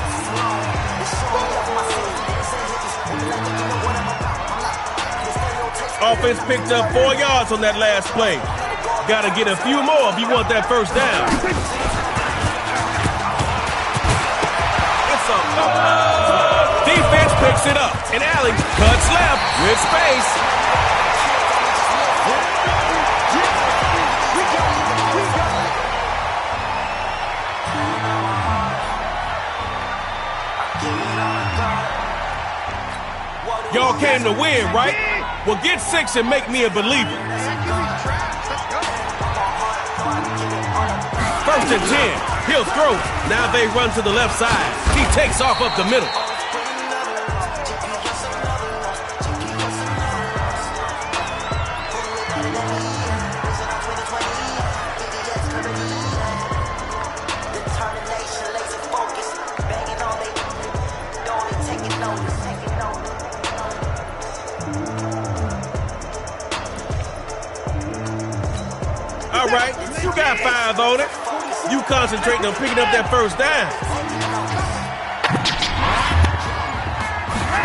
Offense picked up 4 yards on that last play. Got to get a few more if you want that first down. It's a defense picks it up. And Allen cuts left with space. Y'all came to win, right? Well, get 6 and make me a believer. 1st and 10. He'll throw. Now they run to the left side. He takes off up the middle. All right, you got 5 on it. You concentrating on picking up that first down.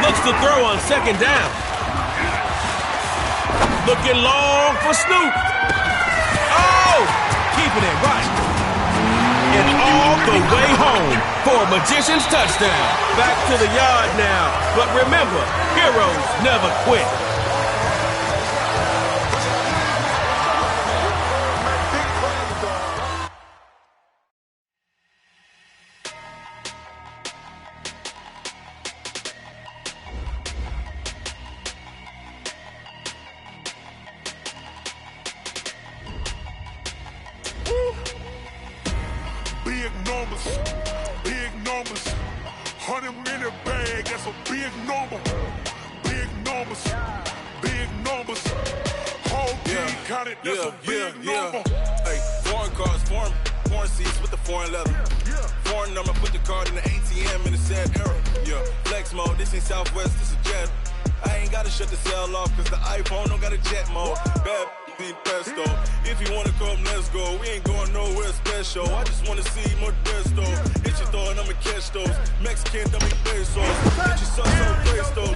Looks to throw on 2nd down. Looking long for Snoop. Oh, keeping it right. And all the way home for a Magician's touchdown. Back to the yard now. But remember, heroes never quit. Big numbers, big numbers. 100-minute bag, that's a big number. Big numbers, big numbers. Whole team counted, that's a big number. Hey, foreign cars, foreign seats with the foreign leather. Foreign number, put the card in the ATM in the sad era. Yeah, flex mode, this ain't Southwest, this is Jet. I ain't gotta shut the cell off, cause the iPhone don't got a jet mode. Bad need pesto. If you wanna come, let's go. We ain't going nowhere special. I just wanna see more desto. Hit your throw and I'ma catch those. Mexican dummy pesos. Get your son some presto.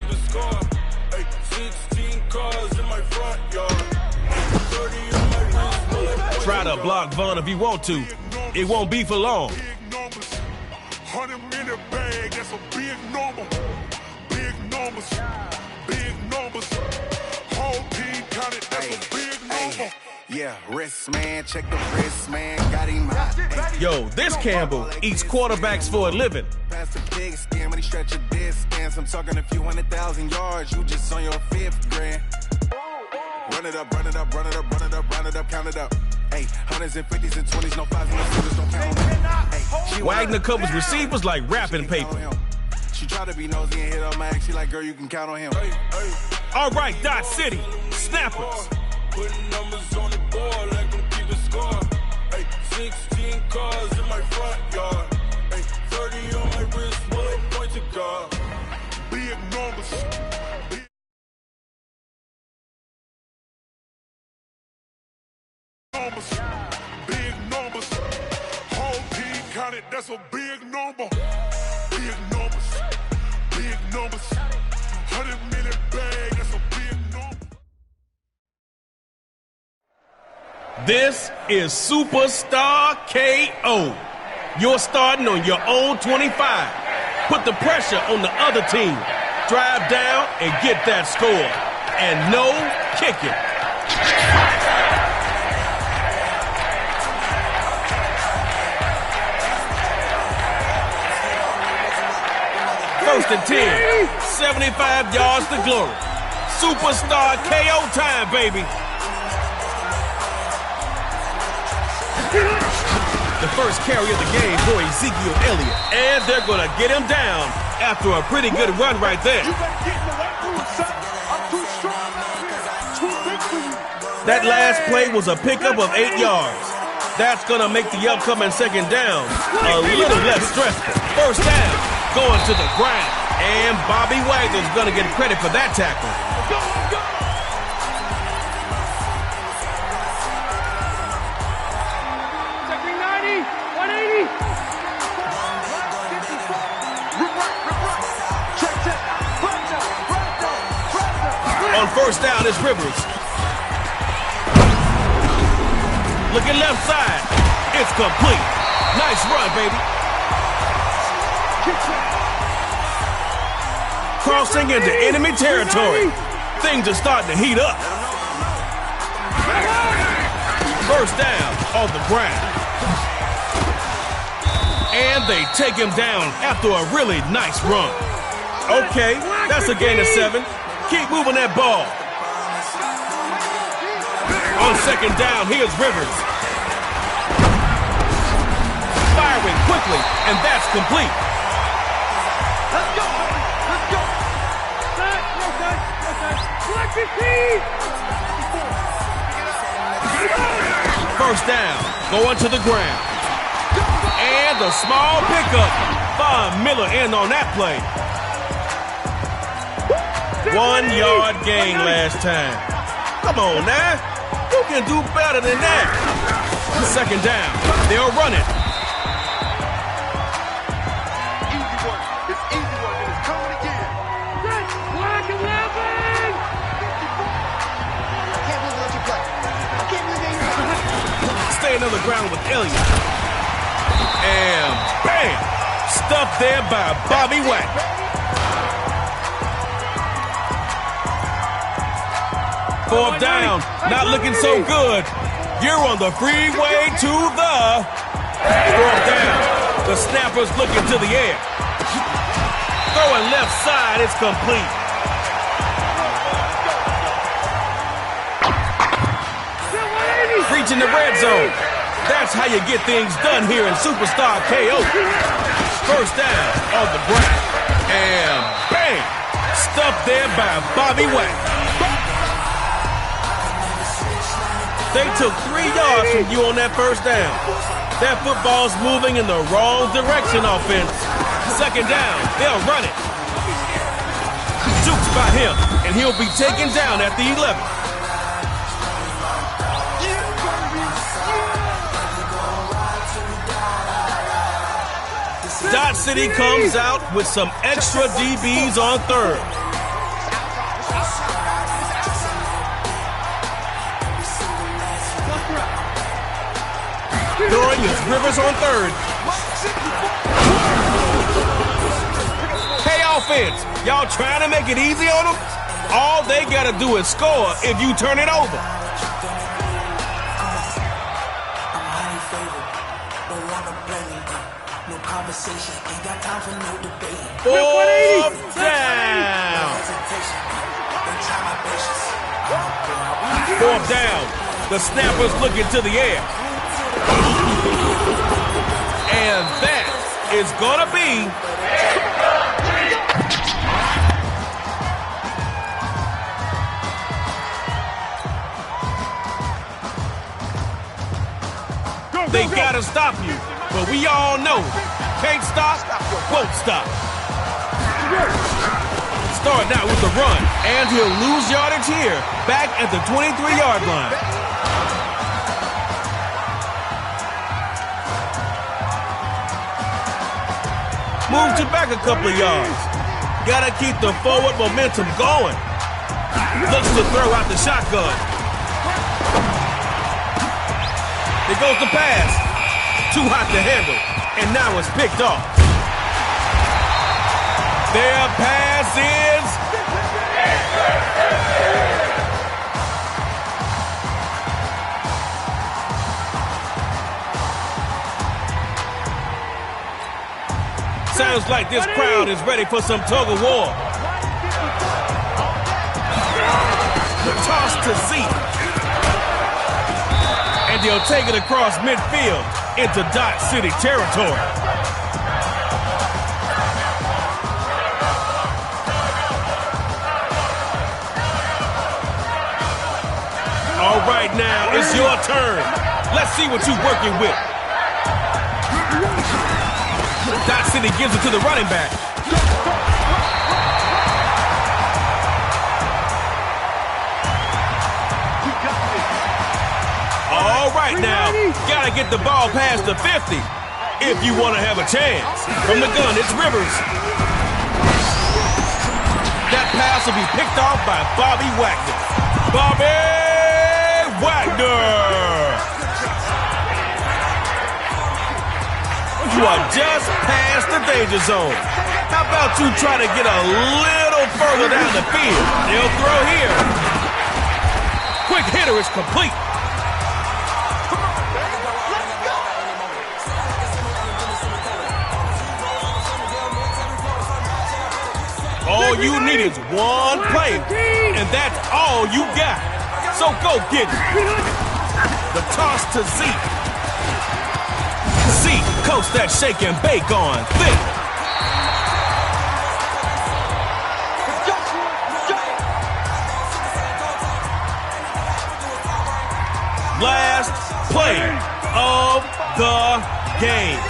The score. Hey, 16 cars in my front yard. 30 on my wrist. Try to block Vaughn if you want to. It won't be for long. 100-minute bag, that's a big number. Big numbers, big numbers. Whole team counted, that's a big number. Yeah, wrist man, check the wrist man, got him hot. Yo, this Campbell eats quarterbacks for a living. Past the pig skin when he stretch a distance. I'm talking a few 100,000 yards, you just on your 5th grand. Run it up, run it up, run it up, run it up, run it up, count it up. Hey, 100s and 50s and 20s, no 5s and no 6s, don't count on them. Hey, Wagner covers receivers like wrapping paper. She tried to be nosy and hit on Max. She like, girl, you can count on him. All right, Dot City, snappers. Putting numbers on the board like I'm keeping score. Hey, 16 cars in my front yard. Hey, 30 on my wrist, bullet point to God. Big numbers. Big numbers. Whole team counted, that's a big number. Big numbers. Big numbers. 100-minute bag, that's a big number. This is Superstar KO. You're starting on your own 25. Put the pressure on the other team. Drive down and get that score. And no kicking. First and 10. 75 yards to glory. Superstar KO time, baby. The first carry of the game for Ezekiel Elliott. And they're going to get him down after a pretty good run right there. That last play was a pickup of 8 yards. That's going to make the upcoming second down a little less stressful. First down, going to the ground. And Bobby Wagner's going to get credit for that tackle. On first down is Rivers. Looking left side. It's complete. Nice run, baby. Crossing into enemy territory. Things are starting to heat up. First down on the ground. And they take him down after a really nice run. Okay, that's a gain of 7. Keep moving that ball. On second down, here's Rivers. Firing quickly, and that's complete. Let's go, baby. Let's go. First down, going to the ground. And a small pickup. Von Miller in on that play. 1 yard gain last time. Come on now. You can do better than that. Second down. They'll run it. Easy work. It's easy work, and it's coming again. Black 11! I can't believe what you play. I can't believe you. Staying on the ground with Elliott. And bam! Stuffed there by Bobby Wagner. Fourth down, not looking so good. You're on the freeway to the fourth down. The snapper's looking to the air. Throwing left side, it's complete. Reaching the red zone. That's how you get things done here in Superstar KO. First down on the ground. And bam! Stuffed there by Bobby Wagner. They took 3 yards from you on that first down. That football's moving in the wrong direction, offense. Second down, they'll run it. Jukes by him, and he'll be taken down at the 11. Dot City comes out with some extra DBs on third. Throwing his Rivers on third. Hey, offense, y'all trying to make it easy on them? All they got to do is score if you turn it over. Fourth down. Fourth down. The snapper's looking to the air. And that is gonna be they gotta stop you, but we all know can't stop, won't stop. Starting out with the run, and he'll lose yardage here, back at the 23-yard line. Moved it back a couple of yards. Gotta keep the forward momentum going. Looks to throw out the shotgun. There goes the pass. Too hot to handle. And now it's picked off. Their pass is Sounds like this crowd is ready for some tug of war. The toss to Zeke. And they'll take it across midfield into Dot City territory. All right, now it's your turn. Let's see what you're working with. Dot City gives it to the running back. All right, now, gotta get the ball past the 50 if you want to have a chance. From the gun, it's Rivers. That pass will be picked off by Bobby Wagner. Bobby Wagner! You are just past the danger zone. How about you try to get a little further down the field? They'll throw here. Quick hitter is complete. All you need is one play, and that's all you got. So go get it. The toss to Zeke. Zeke coats that shake and bake on thick. Last play of the game.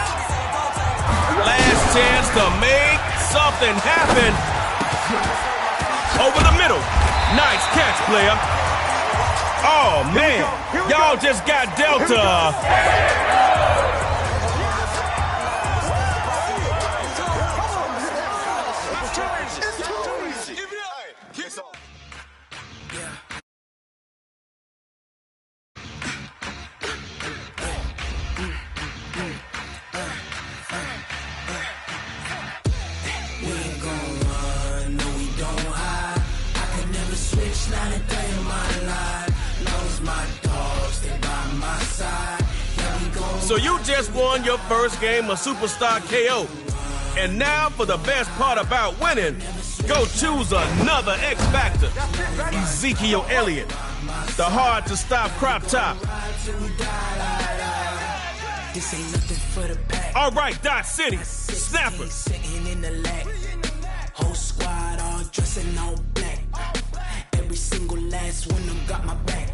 Last chance to make something happen. Over the middle. Nice catch, player. Oh, man. Y'all just got Delta. So you just won your first game of Superstar KO. And now for the best part about winning, go choose another X Factor. Ezekiel Elliott, the hard-to-stop crop top. All right, Dot City, snapper. Whole squad all dressing all black. Every single last one of them got my back.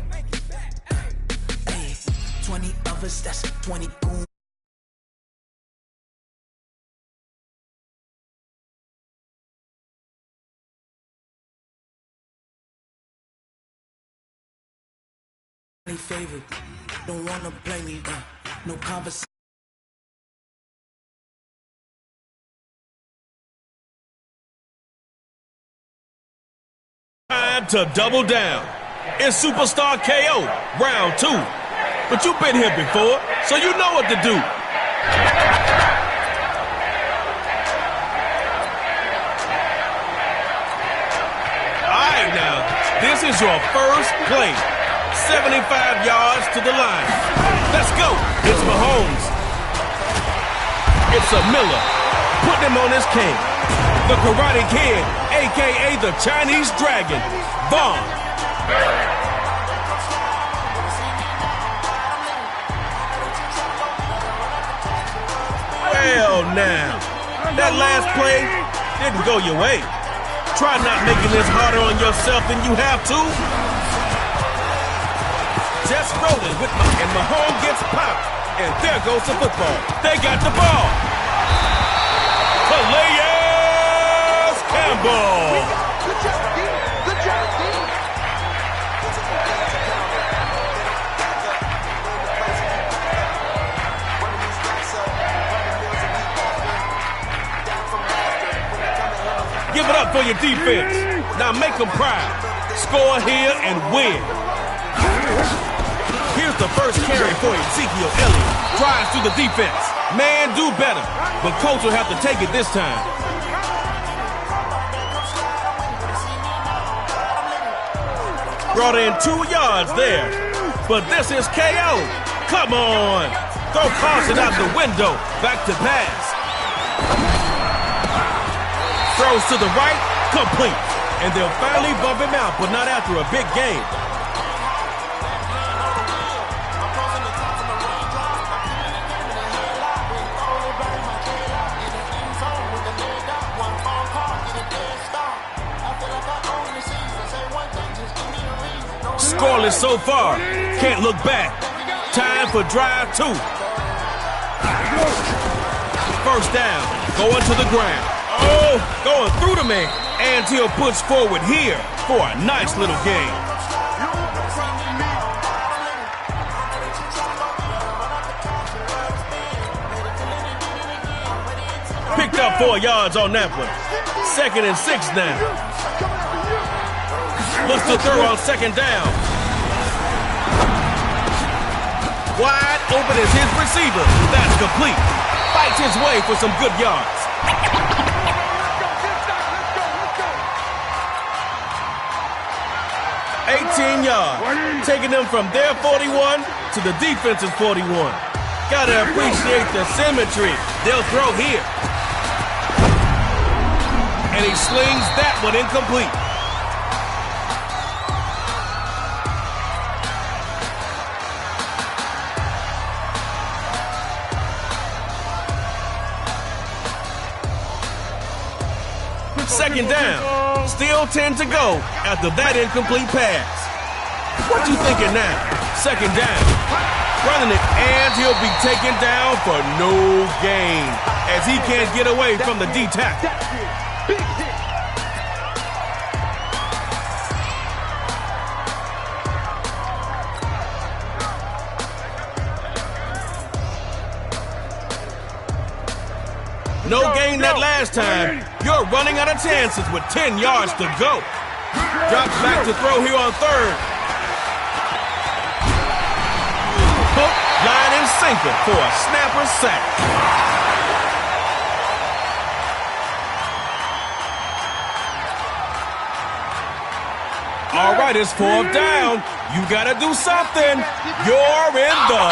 20 of us, that's 20 goons. Favorite, don't wanna blame me, no conversation. Time to double down. It's Superstar KO, round 2. But you've been here before, so you know what to do. All right, now, this is your first play. 75 yards to the line. Let's go. It's Mahomes. It's a Miller. Putting him on his king. The Karate Kid, a.k.a. the Chinese Dragon, Vaughn. Well, now, that last play didn't go your way. Try not making this harder on yourself than you have to. Just rolling with and Mahomes gets popped. And there goes the football. They got the ball. Calais Campbell. Good job, D. Good job, D. Give it up for your defense. Now make them proud. Score here and win. Here's the first carry for Ezekiel Elliott. Drives through the defense. Man, do better. But coach will have to take it this time. Brought in 2 yards there. But this is KO. Come on. Throw caution out the window. Back to pass. Throws to the right, complete. And they'll finally bump him out, but not after a big game. Scoreless so far. Can't look back. Time for drive 2. First down. Going to the ground. Oh, going through the man. And he'll push forward here for a nice little gain. Picked up 4 yards on that one. 2nd and 6 now. Looks to throw on 2nd down. Wide open is his receiver. That's complete. Fights his way for some good yards. $18 yards. Taking them from their 41 to the defense's 41. Gotta appreciate the symmetry. They'll throw here. And he slings that one incomplete. Second down. Still 10 to go after that incomplete pass. What you thinking now? Second down. Running it, and he'll be taken down for no gain as he can't get away from the D-tackle. No gain that last time. You're running out of chances with 10 yards to go. Drops back to throw here on 3rd. Hook, line, and sinker for a snapper sack. All right, it's 4th down. You gotta do something. You're in the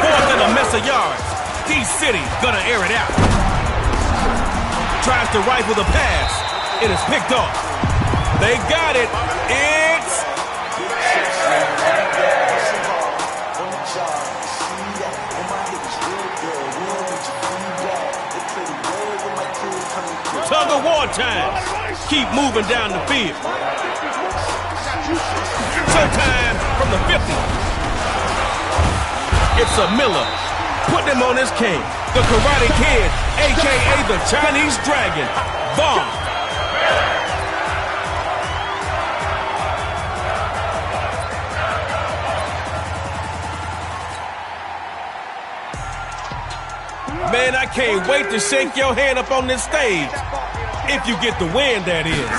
4th and a mess of yards. D-City gonna air it out. Tries to rifle the pass. It is picked off. They got it. It's tug of war time. Keep moving down the field. Showtime from the 50. It's a Miller. Putting him on his king, the Karate Kid, a.k.a. the Chinese Dragon, Vaughn. Man, I can't wait to shake your hand up on this stage. If you get the win, that is.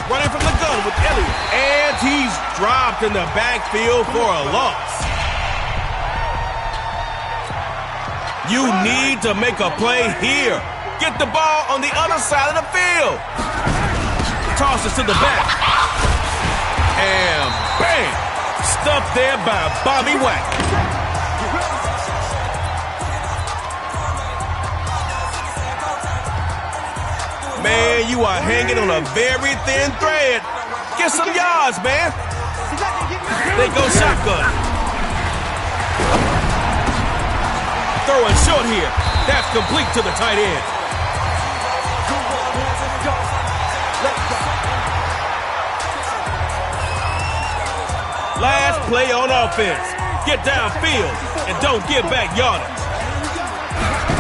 Running from the gun with Elliott. And he's dropped in the backfield for a loss. You need to make a play here. Get the ball on the other side of the field. Tosses to the back. And bang! Stuffed there by Bobby Wack. Man, you are hanging on a very thin thread. Get some yards, man. They go shotgun. Throwing short here. That's complete to the tight end. Last play on offense. Get downfield and don't give back yardage.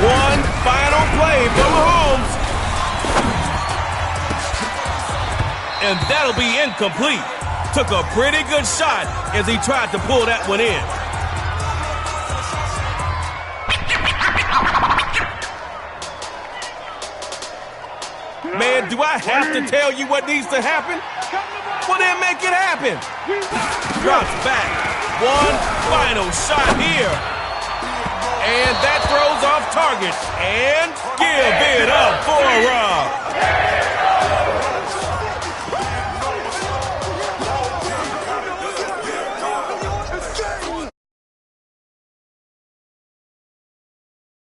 One final play for Mahomes. And that'll be incomplete. Took a pretty good shot as he tried to pull that one in. Man, do I have to tell you what needs to happen? Well, then make it happen. Drops back. One final shot here. And that throws off target. And give it up for Rob.